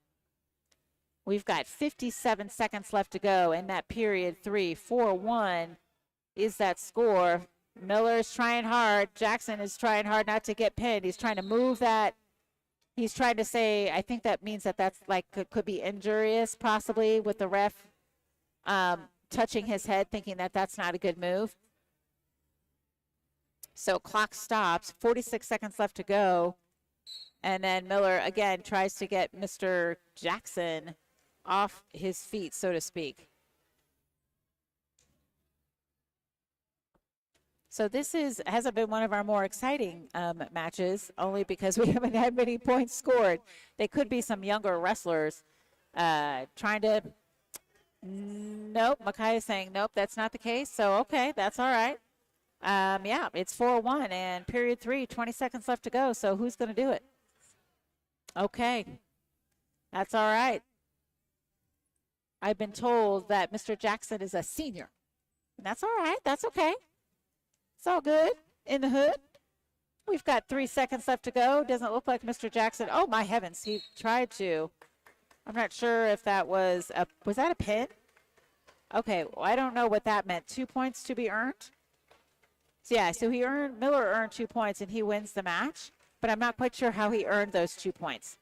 We've got 57 seconds left to go in that period 3. 4-1 is that score. Miller is trying hard. Jackson is trying hard not to get pinned. He's trying to move that. He's trying to say, I think that means that's like could be injurious possibly, with the ref touching his head, thinking that that's not a good move. So clock stops. 46 seconds left to go. And then Miller again tries to get Mr. Jackson off his feet, so to speak. So this hasn't been one of our more exciting matches, only because we haven't had many points scored. They could be some younger wrestlers trying to. Nope, Makai is saying nope, that's not the case. So okay, that's all right. Yeah, it's 4-1 and period 3, 20 seconds left to go. So who's going to do it? Okay, that's all right. I've been told that Mr. Jackson is a senior. That's all right. That's okay. It's all good in the hood. We've got 3 seconds left to go. Doesn't look like Mr. Jackson. Oh, my heavens. He tried to. I'm not sure if that was that a pin? Okay, well, I don't know what that meant. 2 points to be earned? So, yeah, so Miller earned 2 points and he wins the match, but I'm not quite sure how he earned those 2 points.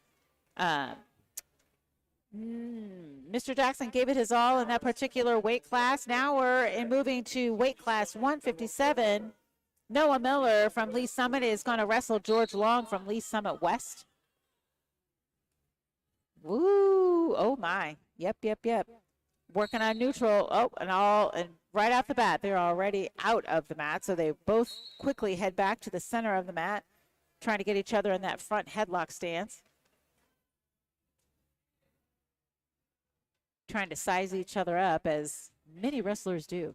Mr. Jackson gave it his all in that particular weight class. Now we're moving to weight class 157. Noah Miller from Lee Summit is going to wrestle George Long from Lee Summit West. Woo! Oh my! Yep. Working on neutral. Oh, and right off the bat, they're already out of the mat. So they both quickly head back to the center of the mat, trying to get each other in that front headlock stance. Trying to size each other up, as many wrestlers do.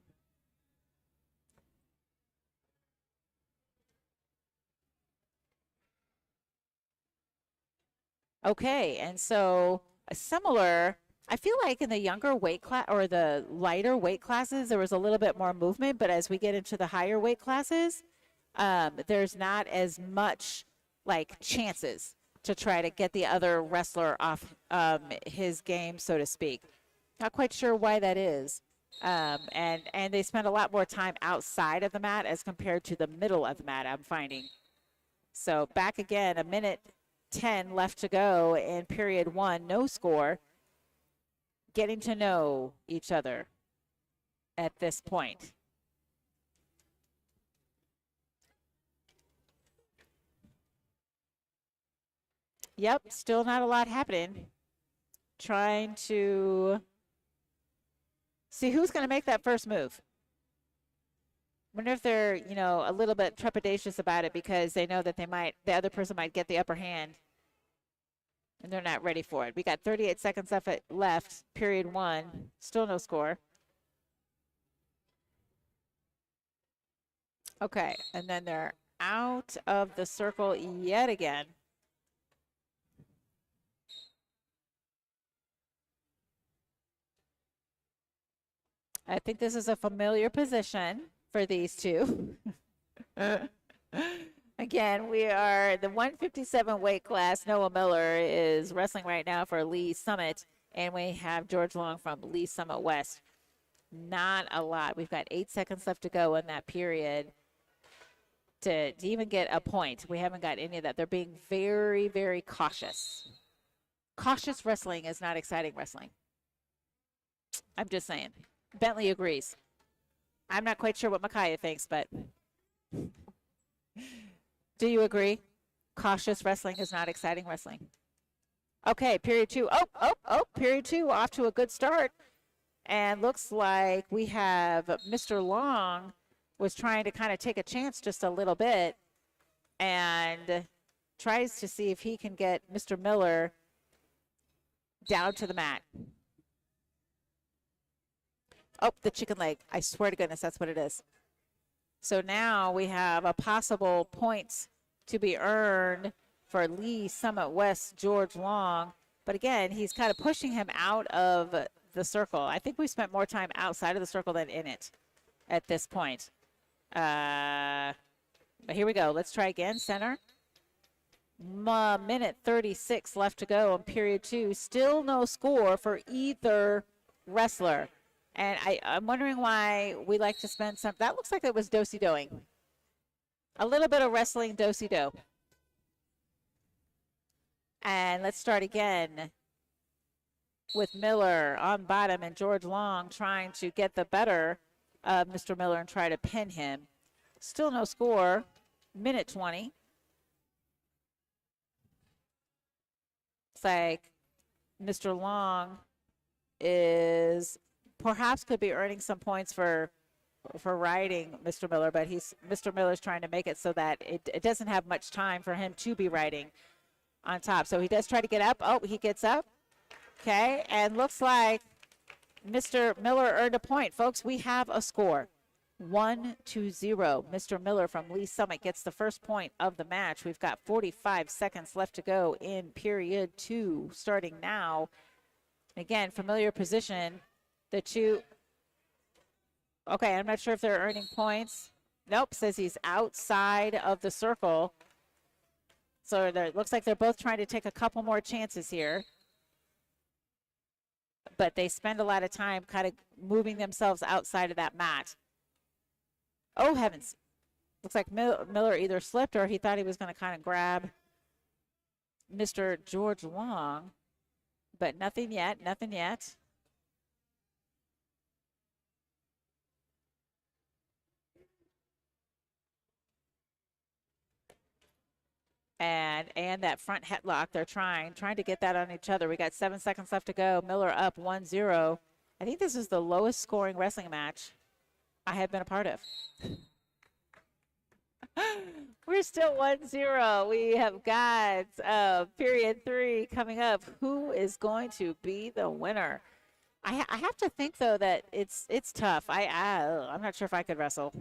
Okay, and so a similar, I feel like in the younger weight class or the lighter weight classes, there was a little bit more movement, but as we get into the higher weight classes, there's not as much like chances to try to get the other wrestler off his game, so to speak. Not quite sure why that is. And they spend a lot more time outside of the mat as compared to the middle of the mat, I'm finding. So back again, a minute 10 left to go in period 1, no score. Getting to know each other at this point. Yep, still not a lot happening. Trying to see who's going to make that first move. Wonder if they're, you know, a little bit trepidatious about it because they know that the other person might get the upper hand. And they're not ready for it. We got 38 seconds left, period 1. Still no score. Okay, and then they're out of the circle yet again. I think this is a familiar position for these two. Again, we are the 157 weight class. Noah Miller is wrestling right now for Lee Summit, and we have George Long from Lee Summit West. Not a lot. We've got 8 seconds left to go in that period to even get a point. We haven't got any of that. They're being very, very cautious. Cautious wrestling is not exciting wrestling. I'm just saying. Bentley agrees. I'm not quite sure what Micaiah thinks, but do you agree? Cautious wrestling is not exciting wrestling. Okay, period 2. Period 2 off to a good start. And looks like we have Mr. Long was trying to kind of take a chance just a little bit and tries to see if he can get Mr. Miller down to the mat. Oh, the chicken leg. I swear to goodness, that's what it is. So now we have a possible points to be earned for Lee Summit West George Long. But again, he's kind of pushing him out of the circle. I think we spent more time outside of the circle than in it at this point. But here we go. Let's try again. Center. Minute 36 left to go in period 2. Still no score for either wrestler. And I'm wondering why we like to spend some. That looks like it was do-si-doing. A little bit of wrestling do-si-do. And let's start again with Miller on bottom and George Long trying to get the better of Mr. Miller and try to pin him. Still no score. Minute 20. It's like Mr. Long is perhaps could be earning some points for riding Mr. Miller, but Mr. Miller's trying to make it so that it doesn't have much time for him to be riding on top. So he does try to get up. Oh, he gets up. Okay, and looks like Mr. Miller earned a point. Folks, we have a score. 1-0. Mr. Miller from Lee Summit gets the first point of the match. We've got 45 seconds left to go in period 2, starting now. Again, familiar position. The two. Okay, I'm not sure if they're earning points. Nope, says he's outside of the circle. So it looks like they're both trying to take a couple more chances here. But they spend a lot of time kind of moving themselves outside of that mat. Oh, heavens. Looks like Miller either slipped or he thought he was going to kind of grab Mr. George Long. But nothing yet, nothing yet. And that front headlock, they're trying to get that on each other. We got 7 seconds left to go. Miller up 1-0. I think this is the lowest scoring wrestling match I have been a part of. We're still 1-0. We have got period 3 coming up. Who is going to be the winner? I have to think though that it's tough. I'm not sure if I could wrestle.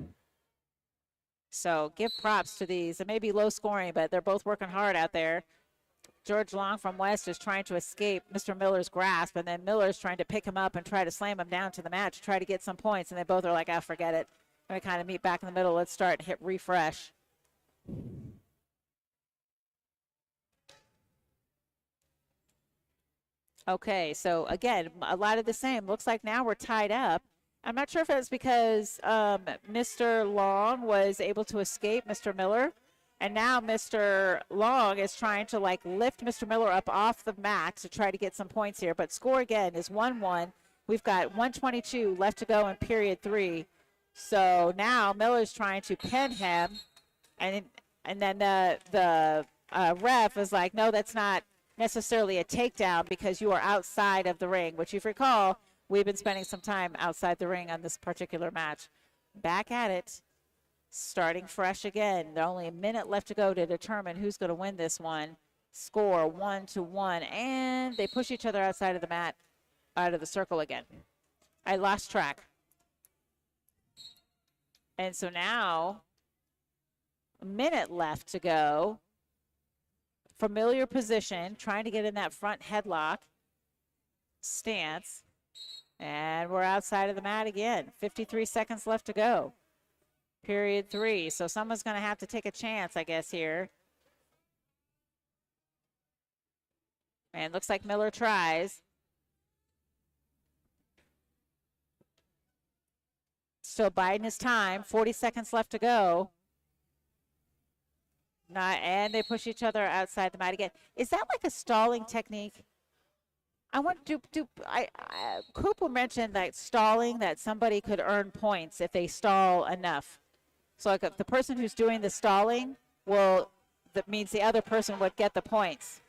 So give props to these. It may be low scoring, but they're both working hard out there. George Long from West is trying to escape Mr. Miller's grasp, and then Miller's trying to pick him up and try to slam him down to the mat to try to get some points, and they both are like, oh, forget it. We're going to kind of meet back in the middle. Let's start and hit refresh. Okay, so again, a lot of the same. Looks like now we're tied up. I'm not sure if it's because Mr. Long was able to escape Mr. Miller, and now Mr. Long is trying to like lift Mr. Miller up off the mat to try to get some points here. But score again is 1-1. We've got 1:22 left to go in period 3. So now Miller's trying to pin him, and then the ref is like, no, that's not necessarily a takedown because you are outside of the ring, which if you recall, we've been spending some time outside the ring on this particular match. Back at it, starting fresh again. There's only a minute left to go to determine who's going to win this one. Score 1-1, and they push each other outside of the mat, out of the circle again. I lost track. And so now, a minute left to go. Familiar position, trying to get in that front headlock stance. And we're outside of the mat again. 53 seconds left to go. Period 3. So someone's going to have to take a chance, I guess, here. And looks like Miller tries. Still biding his time. 40 seconds left to go. And they push each other outside the mat again. Is that like a stalling technique? I want to do. Cooper mentioned that stalling, that somebody could earn points if they stall enough. So like if the person who's doing the stalling that means the other person would get the points.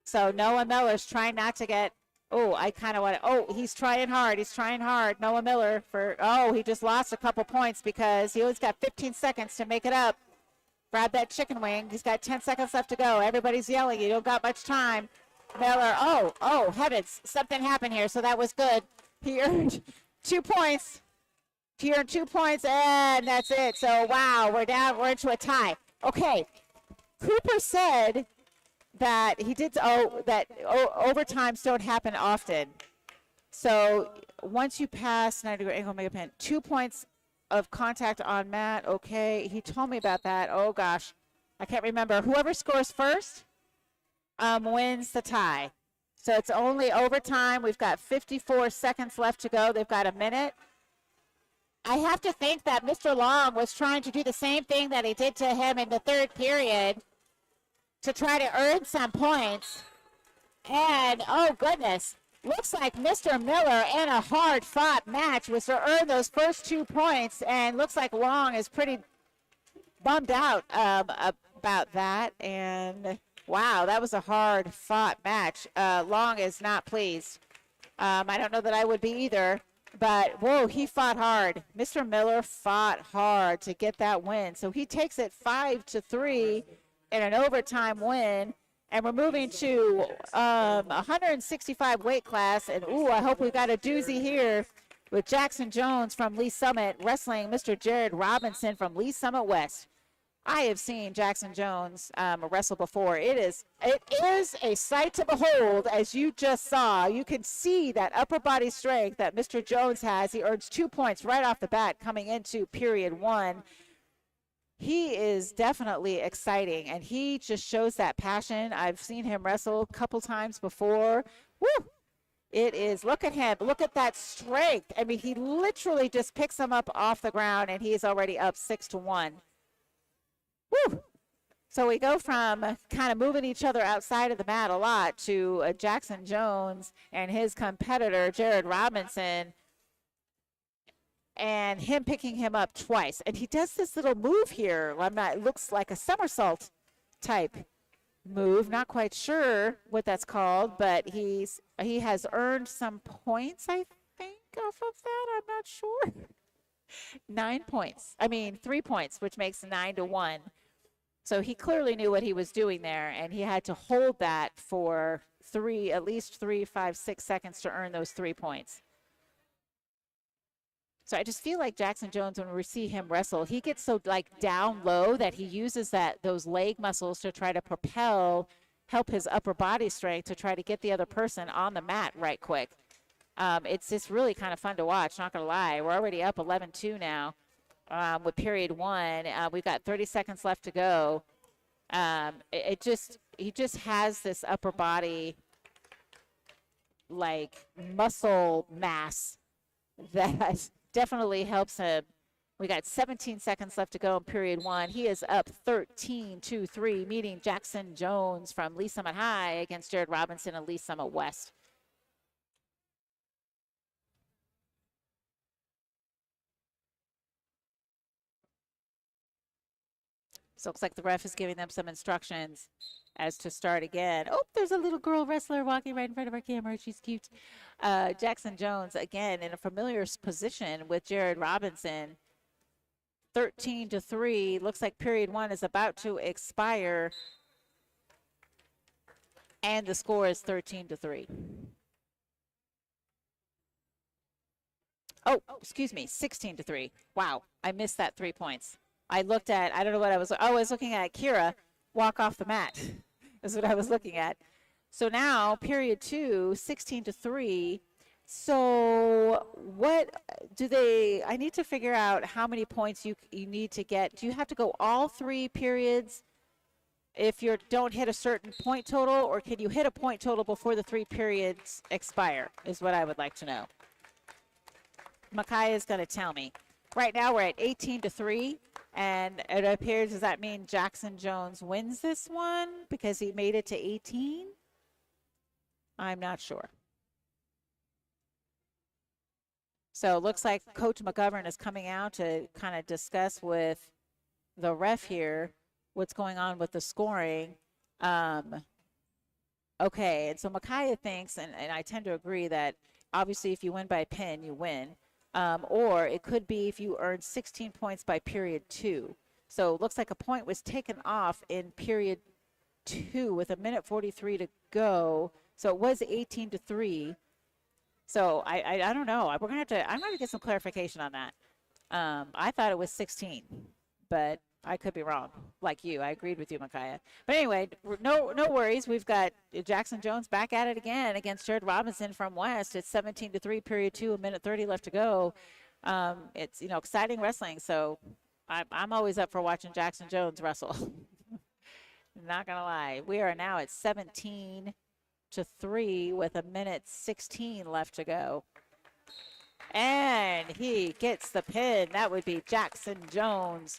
So Noah Miller's trying not to get. Oh, I kind of want to. Oh, he's trying hard. He's trying hard. Noah Miller he just lost a couple points because he always got 15 seconds to make it up. Grab that chicken wing. He's got 10 seconds left to go. Everybody's yelling. You don't got much time. Miller, oh, heavens. Something happened here, so that was good. He earned 2 points. He earned 2 points, and that's it. So, wow, we're into a tie. Okay, Cooper said that overtimes don't happen often. So, once you pass 90-degree angle mega pin, 2 points of contact on mat. Okay, he told me about that. Oh gosh, I can't remember. Whoever scores first wins the tie. So it's only overtime. We've got 54 seconds left to go. They've got a minute. I have to think that Mr. Long was trying to do the same thing that he did to him in the third period to try to earn some points. And oh goodness, looks like Mr. Miller in a hard-fought match was to earn those first 2 points, and looks like Long is pretty bummed out about that. And wow, that was a hard-fought match. Long is not pleased. I don't know that I would be either, but whoa, he fought hard. Mr. Miller fought hard to get that win, so he takes it 5-3 in an overtime win. And we're moving to 165 weight class. And, I hope we got a doozy here with Jackson Jones from Lee Summit wrestling Mr. Jared Robinson from Lee Summit West. I have seen Jackson Jones wrestle before. It is a sight to behold, as you just saw. You can see that upper body strength that Mr. Jones has. He earns 2 points right off the bat coming into period 1. He is definitely exciting, and he just shows that passion. I've seen him wrestle a couple times before. Woo! It is, look at him. Look at that strength. I mean, he literally just picks him up off the ground, and he's already up 6-1. Woo! So we go from kind of moving each other outside of the mat a lot to Jackson Jones and his competitor, Jared Robinson, and him picking him up twice. And he does this little move here. It looks like a somersault type move. Not quite sure what that's called, but he has earned some points, I think, off of that. I'm not sure. 9 points. I mean, 3 points, which makes 9-1. So he clearly knew what he was doing there, and he had to hold that for at least 3, 5, 6 seconds to earn those 3 points. So I just feel like Jackson Jones, when we see him wrestle, he gets so like down low that he uses those leg muscles to try to help his upper body strength to try to get the other person on the mat right quick. It's just really kind of fun to watch, not going to lie. We're already up 11-2 now with period 1. We've got 30 seconds left to go. He just has this upper body like muscle mass that definitely helps him. We got 17 seconds left to go in period 1. He is up 13-3, meeting Jackson Jones from Lee Summit High against Jared Robinson and Lee Summit West. So it looks like the ref is giving them some instructions as to start again. Oh, there's a little girl wrestler walking right in front of our camera. She's cute. Jackson Jones, again, in a familiar position with Jared Robinson. 13-3. Looks like period 1 is about to expire. And the score is 13-3. Oh, excuse me, 16-3. Wow, I missed that 3 points. I don't know what I was looking at Kira walk off the mat. Is what I was looking at. So now, period 2, 16-3. So what I need to figure out how many points you need to get. Do you have to go all 3 periods if you don't hit a certain point total, or can you hit a point total before the 3 periods expire, is what I would like to know. Micaiah is going to tell me. Right now we're at 18-3, and it appears, does that mean Jackson Jones wins this one because he made it to 18? I'm not sure. So it looks like Coach McGovern is coming out to kind of discuss with the ref here what's going on with the scoring. Okay, and so Micaiah thinks, and I tend to agree, that obviously if you win by a pin, you win. Or it could be if you earn 16 points by period 2. So it looks like a point was taken off in period 2 with 1:43 to go. So it was 18-3. So I don't know. I'm gonna get some clarification on that. I thought it was 16, but I could be wrong. Like you, I agreed with you, Micaiah. But anyway, no worries. We've got Jackson Jones back at it again against Jared Robinson from West. It's 17-3, period 2, 1:30 left to go. It's exciting wrestling. So I'm always up for watching Jackson Jones wrestle. Not gonna lie. We are now at 17-3 with 1:16 left to go. And he gets the pin. That would be Jackson Jones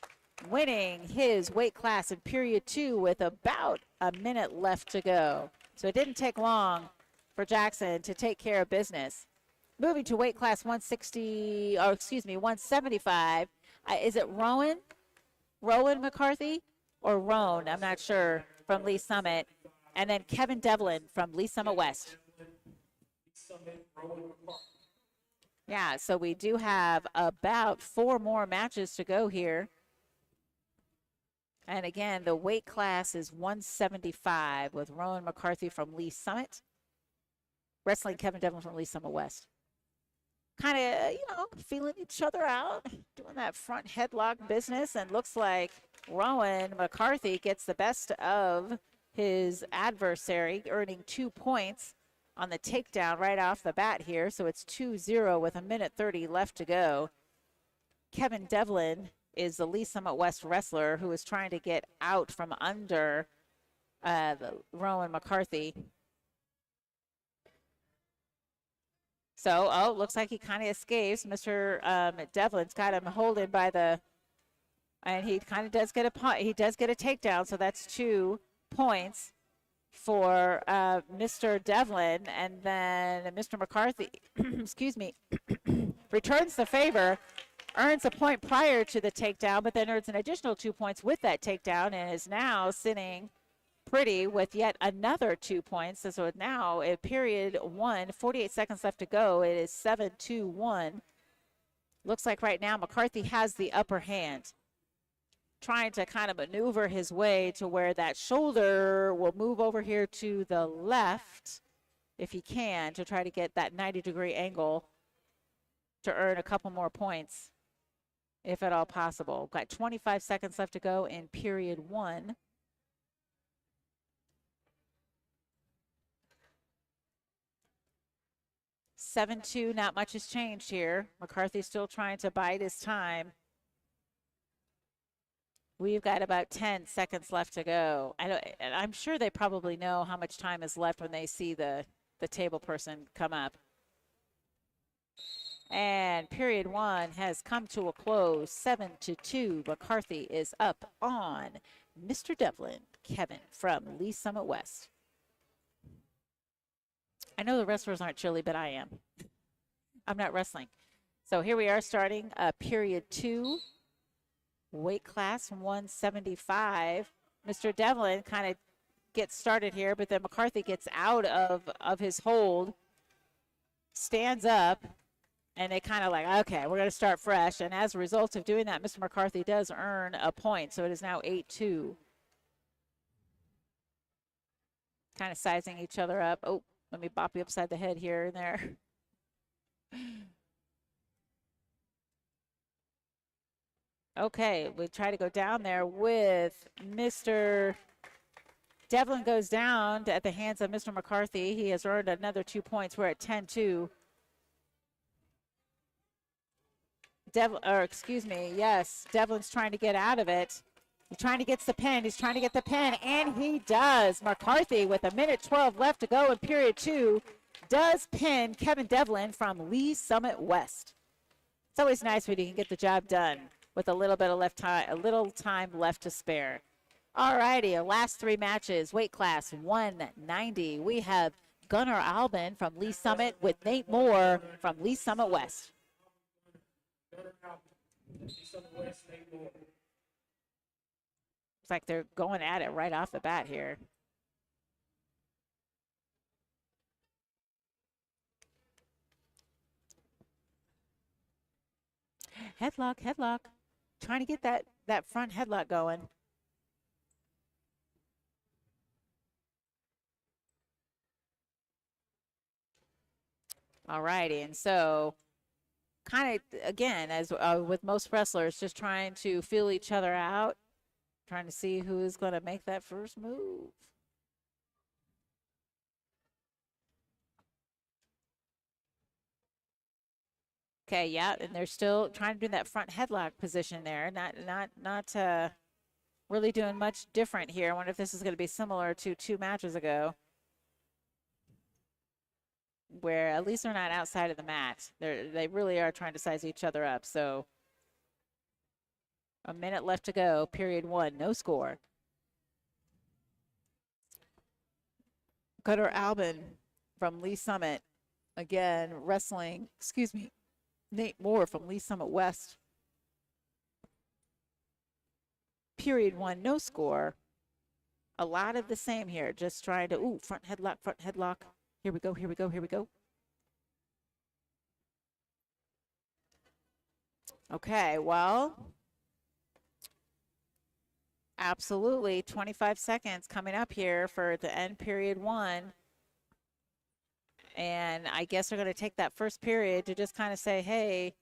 winning his weight class in period 2 with about a minute left to go. So it didn't take long for Jackson to take care of business. Moving to weight class 175. Is it Rowan McCarthy or Roan? I'm not sure, from Lee Summit. And then Kevin Devlin from Lee Summit West. Yeah, so we do have about 4 more matches to go here. And again, the weight class is 175 with Rowan McCarthy from Lee Summit, wrestling Kevin Devlin from Lee Summit West. Kind of, feeling each other out, doing that front headlock business, and looks like Rowan McCarthy gets the best of his adversary, earning 2 points on the takedown right off the bat here. So it's 2-0 with 1:30 left to go. Kevin Devlin is the Lee Summit West wrestler who is trying to get out from under Rowan McCarthy. So, looks like he kind of escapes. Mr. Devlin's got him holding by and he kind of does get a takedown. So that's 2 points for Mr. Devlin, and then Mr. McCarthy, excuse me, returns the favor, earns a point prior to the takedown, but then earns an additional 2 points with that takedown, and is now sitting pretty with yet another 2 points. So now at period 1, 48 seconds left to go. It is 7-2-1 Looks like right now McCarthy has the upper hand, trying to kind of maneuver his way to where that shoulder will move over here to the left, if he can, to try to get that 90-degree angle to earn a couple more points, if at all possible. Got 25 seconds left to go in period 1. (7-2), not much has changed here. McCarthy still trying to bide his time. We've got about 10 seconds left to go. I'm sure they probably know how much time is left when they see the table person come up. And period 1 has come to a close, 7-2. McCarthy is up on Mr. Devlin, Kevin from Lee Summit West. I know the wrestlers aren't chilly, but I am. I'm not wrestling. So here we are starting period 2, weight class 175. Mr. Devlin kind of gets started here, but then McCarthy gets out of his hold, stands up, and they kind of like, okay, we're going to start fresh. And as a result of doing that, Mr. McCarthy does earn a point. So it is now 8-2. Kind of sizing each other up. Oh, let me bop you upside the head here and there. Okay, we try to go down there with Mr. Devlin goes down at the hands of Mr. McCarthy. He has earned another 2 points. We're at 10-2. Devlin's trying to get out of it. He's trying to get the pin. He's trying to get the pin, and he does. McCarthy, with 1:12 left to go in period 2, does pin Kevin Devlin from Lee Summit West. It's always nice when you can get the job done with a little bit of time left to spare. All righty, last 3 matches, weight class 190. We have Gunnar Albin from Lee Summit with Nate Moore from Lee Summit West. It's like they're going at it right off the bat here. Headlock. Trying to get that front headlock going. All righty, and so kind of, again, as with most wrestlers, just trying to feel each other out, trying to see who is going to make that first move. Okay, yeah, and they're still trying to do that front headlock position there. Not really doing much different here. I wonder if this is going to be similar to 2 matches ago, where at least they're not outside of the mat. They really are trying to size each other up. So 1 minute left to go, period 1, no score. Gunnar Albin from Lee Summit, again, Nate Moore from Lee Summit West. Period 1, no score. A lot of the same here, just trying to, front headlock. Here we go. Okay, well, absolutely. 25 seconds coming up here for the end period 1. And I guess they're going to take that first period to just kind of say, hey,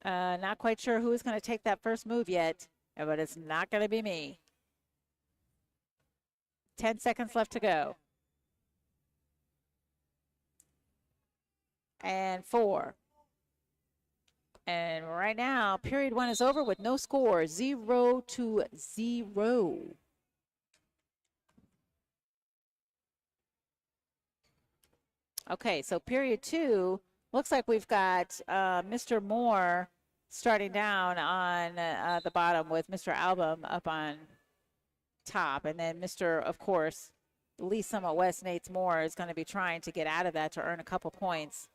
not quite sure who's going to take that first move yet, but it's not going to be me. 10 seconds left to go. And 4. And right now, period 1 is over with no score, 0-0. Okay, so period 2, looks like we've got Mr. Moore starting down on the bottom with Mr. Album up on top. And then Mr., of course, Lee Summit West, Nate Moore, is going to be trying to get out of that to earn a couple points.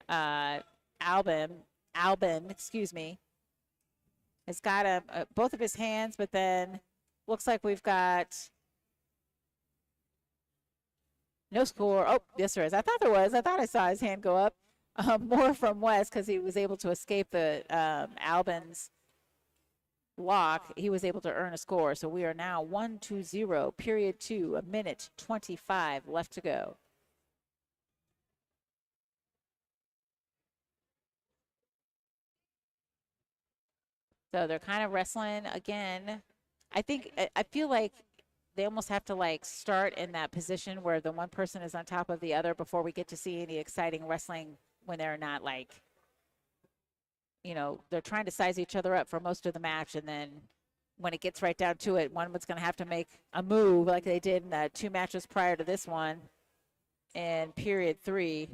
Albin, has got both of his hands, but then looks like we've got no score. Oh, yes, there is. I thought there was. I thought I saw his hand go up. Moore from West, because he was able to escape the Albans lock, he was able to earn a score. So we are now 1-2-0, period 2, a minute 25 left to go. So they're kind of wrestling again. I feel like they almost have to like start in that position where the one person is on top of the other before we get to see any exciting wrestling, when they're not like, you know, they're trying to size each other up for most of the match, and then when it gets right down to it, one was going to have to make a move like they did in the 2 matches prior to this one in period 3.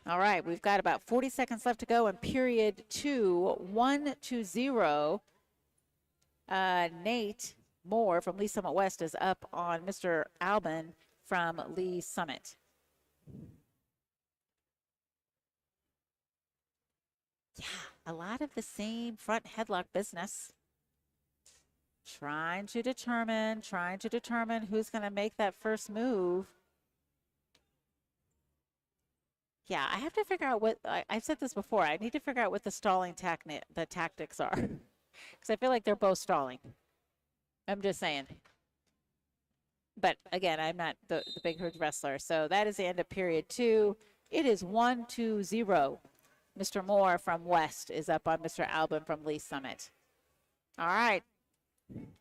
All right, we've got about 40 seconds left to go in period 2, 1-0. Nate Moore from Lee Summit West is up on Mr. Alban from Lee Summit. Yeah, a lot of the same front headlock business. Trying to determine who's going to make that first move. Yeah, I have to figure out what, I've said this before, I need to figure out what the stalling tactics are. Because I feel like they're both stalling. I'm just saying. But again, I'm not the big herd wrestler. So that is the end of period 2. It is 1-2-0. Mr. Moore from West is up on Mr. Alban from Lee Summit. All right.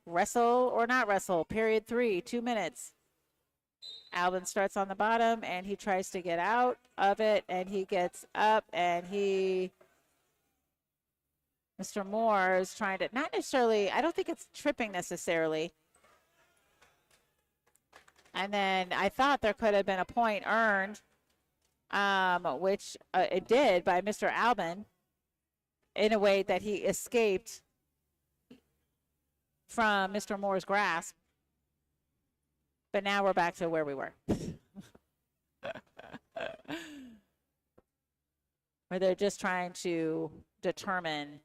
Wrestle or not wrestle. Period 3, 2 minutes. Alban starts on the bottom, and he tries to get out of it, and he gets up, and Mr. Moore is trying to, not necessarily, I don't think it's tripping necessarily. And then I thought there could have been a point earned, which it did by Mr. Alban, in a way that he escaped from Mr. Moore's grasp. But now we're back to where we were. Where they're just trying to determine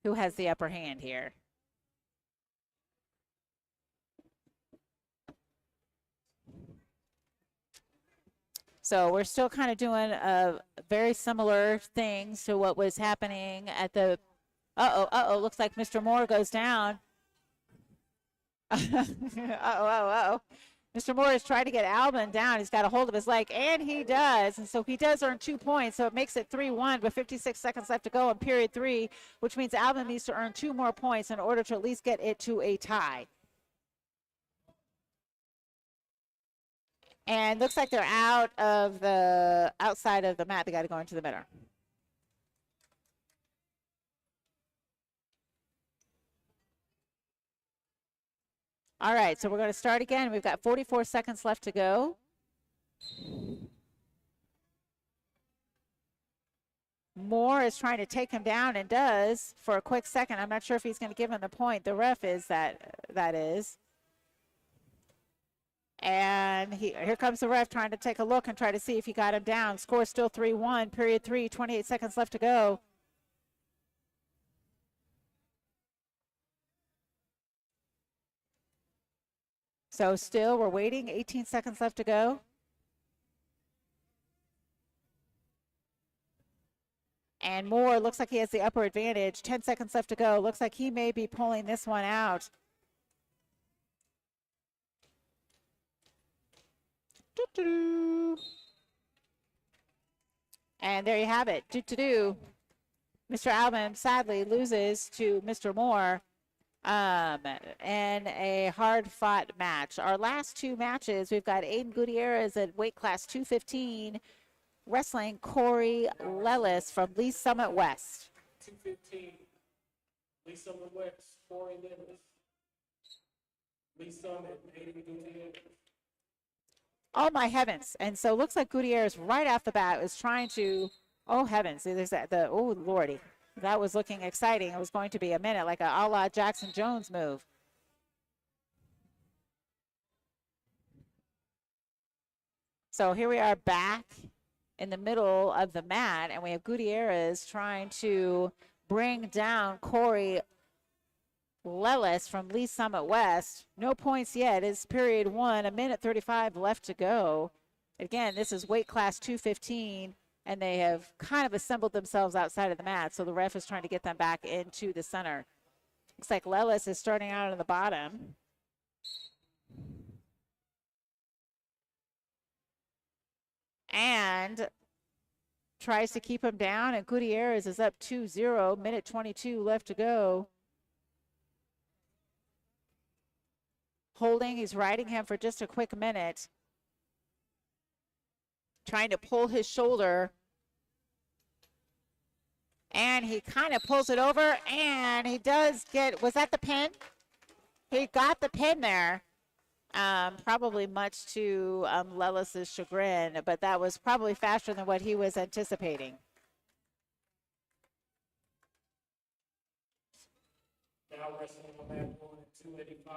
who has the upper hand here. So we're still kind of doing very similar things to what was happening at the, looks like Mr. Moore goes down. Mr. Moore is trying to get Alban down. He's got a hold of his leg, and he does. And so he does earn 2 points. So it makes it 3-1 with 56 seconds left to go in period 3, which means Alban needs to earn 2 more points in order to at least get it to a tie. And looks like they're outside of the mat. They got to go into the middle. All right, so we're going to start again. We've got 44 seconds left to go. Moore is trying to take him down and does for a quick second. I'm not sure if he's going to give him the point. The ref is that is. And here comes the ref trying to take a look and try to see if he got him down. Score still 3-1, period 3, 28 seconds left to go. So still we're waiting, 18 seconds left to go. And Moore looks like he has the upper advantage. 10 seconds left to go. Looks like he may be pulling this one out. And there you have it. Mr. Alban sadly loses to Mr. Moore in a hard-fought match. Our last 2 matches, we've got Aiden Gutierrez at weight class 215, wrestling Corey Lellis from Lee Summit West. 215, Lee Summit West, Corey Lellis. Lee Summit, Aiden Gutierrez. Oh, my heavens. And so it looks like Gutierrez right off the bat is trying to, oh, heavens. There's oh, Lordy. That was looking exciting. It was going to be a minute, like a la Jackson Jones move. So here we are back in the middle of the mat, and we have Gutierrez trying to bring down Corey Lelis from Lee Summit West. No points yet. It's period 1, a minute 35 left to go. Again, this is weight class 215, and they have kind of assembled themselves outside of the mat, so the ref is trying to get them back into the center. Looks like Lelis is starting out on the bottom. And tries to keep him down, and Gutierrez is up 2-0, minute 22 left to go. Holding, he's riding him for just a quick minute. Trying to pull his shoulder. And he kind of pulls it over, and he does get, was that the pin? He got the pin there. Probably much to Lelis's chagrin, but that was probably faster than what he was anticipating. Now wrestling on mat 1 at 285.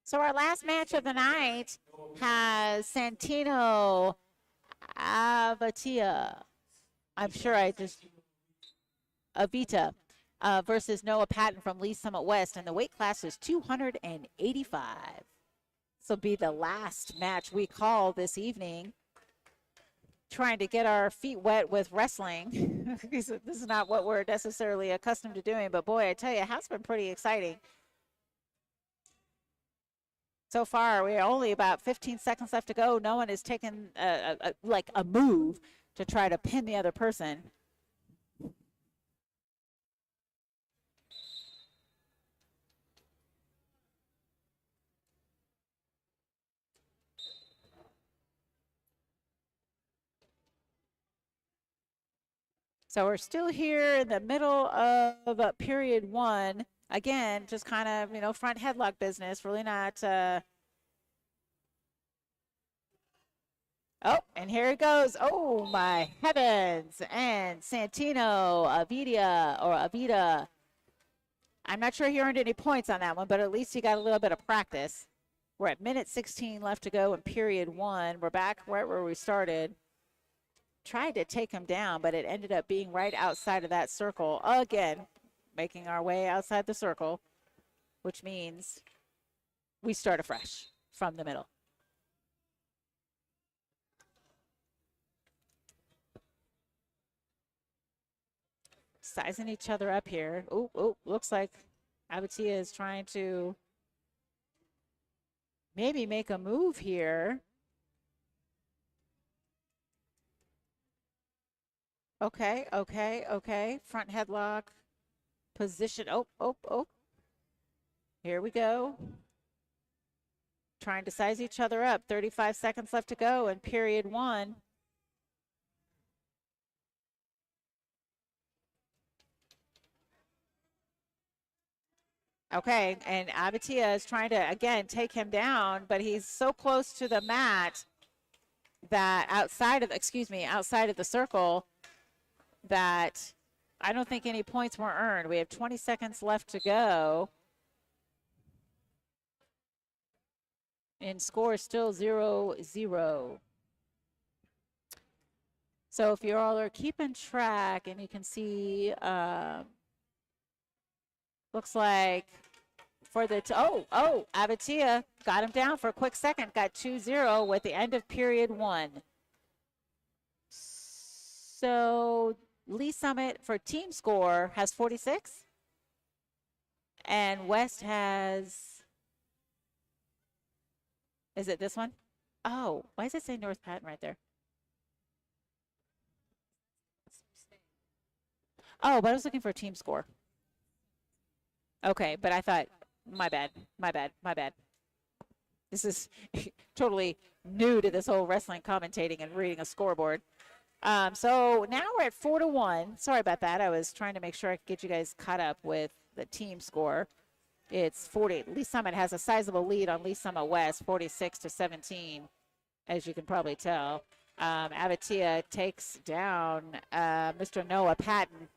So our last match of the night has Santino Avatia. I'm sure I just Avita versus Noah Patton from Lee Summit West, and the weight class is 285. This will be the last match we call this evening. Trying to get our feet wet with wrestling. This is not what we're necessarily accustomed to doing, but boy, I tell you, it has been pretty exciting. So far, we're only about 15 seconds left to go. No one has taken like a move to try to pin the other person. So we're still here in the middle of period 1. Again, just kind of, front headlock business. Really not. Oh, and here it goes. Oh, my heavens. And Santino Avita. I'm not sure he earned any points on that one, but at least he got a little bit of practice. We're at minute 16 left to go in period 1. We're back right where we started. Tried to take him down, but it ended up being right outside of that circle again, making our way outside the circle, which means we start afresh from the middle. Sizing each other up here. Oh, looks like Abatia is trying to maybe make a move here. Okay. Front headlock position. Oh. Here we go. Trying to size each other up. 35 seconds left to go in period 1. Okay, and Abatia is trying to, again, take him down, but he's so close to the mat that outside of the circle, that I don't think any points were earned. We have 20 seconds left to go. And score is still 0-0. So if you all are keeping track, and you can see, looks like for the, Abatia got him down for a quick second, got 2-0 with the end of period 1. So Lee Summit for team score has 46, and West has, is it this one? Oh, why does it say North Patton right there? Oh, but I was looking for team score. Okay, but I thought, my bad. This is totally new to this whole wrestling commentating and reading a scoreboard. So now we're at 4-1. Sorry about that. I was trying to make sure I could get you guys caught up with the team score. It's 40. Lee Summit has a sizable lead on Lee Summit West, 46-17, as you can probably tell. Abatia takes down Mr. Noah Patton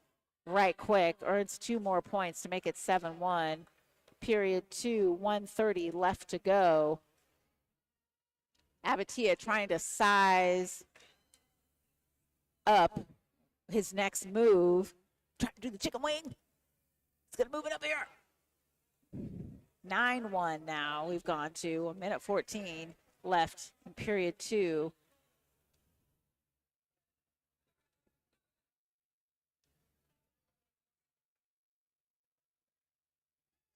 right quick, earns 2 more points to make it 7-1. Period 2, 1:30 left to go. Abatia trying to size up his next move. Trying to do the chicken wing. He's going to move it up here. 9-1 now. We've gone to 1:14 left in period 2.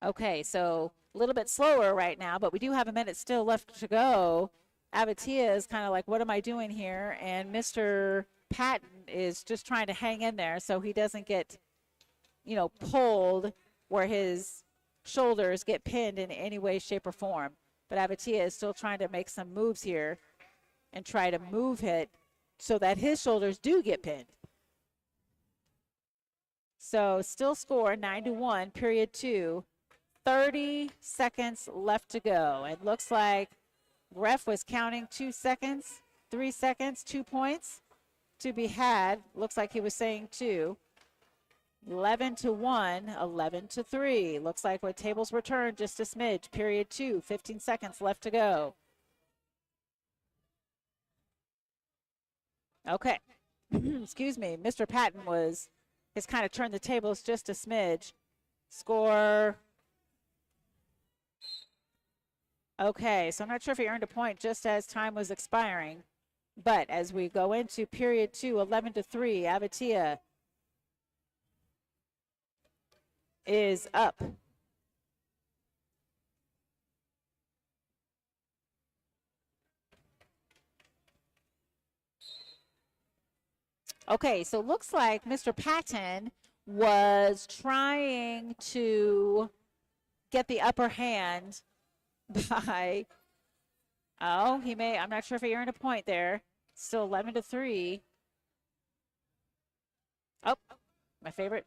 Okay, so a little bit slower right now, but we do have a minute still left to go. Avatia is kind of like, what am I doing here? And Mr. Patton is just trying to hang in there so he doesn't get, pulled where his shoulders get pinned in any way, shape, or form. But Avatia is still trying to make some moves here and try to move it so that his shoulders do get pinned. So still score 9-1, period 2. 30 seconds left to go. It looks like ref was counting 2 seconds, 3 seconds, 2 points to be had. Looks like he was saying 2. 11-1, 11-3. Looks like with tables were turned just a smidge. Period 2, 15 seconds left to go. Okay. Excuse me. Mr. Patton has kind of turned the tables just a smidge. Score. Okay, so I'm not sure if he earned a point just as time was expiring. But as we go into period 2, 11-3, Avatia is up. Okay, so looks like Mr. Patton was trying to get the upper hand by, I'm not sure if he earned a point there. Still 11-3. Oh, my favorite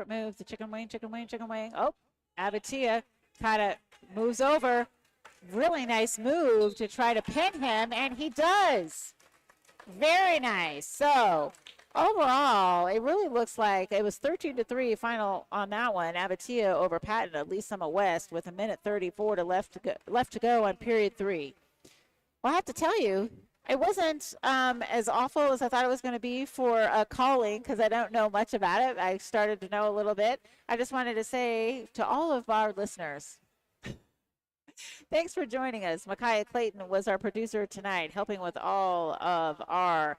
move, the chicken wing. Oh, Avatia kind of moves over. Really nice move to try to pin him, and he does. Very nice. So overall, it really looks like it was 13-3 final on that one. Avatia over Patton at Lee Summit West with 1:34 left to go on period 3. Well, I have to tell you, it wasn't as awful as I thought it was going to be for calling because I don't know much about it. I started to know a little bit. I just wanted to say to all of our listeners, thanks for joining us. Micaiah Clayton was our producer tonight, helping with all of our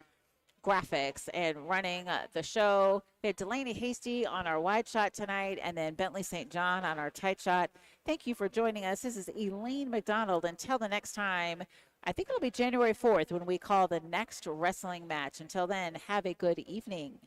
graphics and running the show. We had Delaney Hasty on our wide shot tonight, and then Bentley St. John on our tight shot. Thank you for joining us. This is Elaine McDonald. Until the next time, I think it'll be January 4th when we call the next wrestling match. Until then, have a good evening.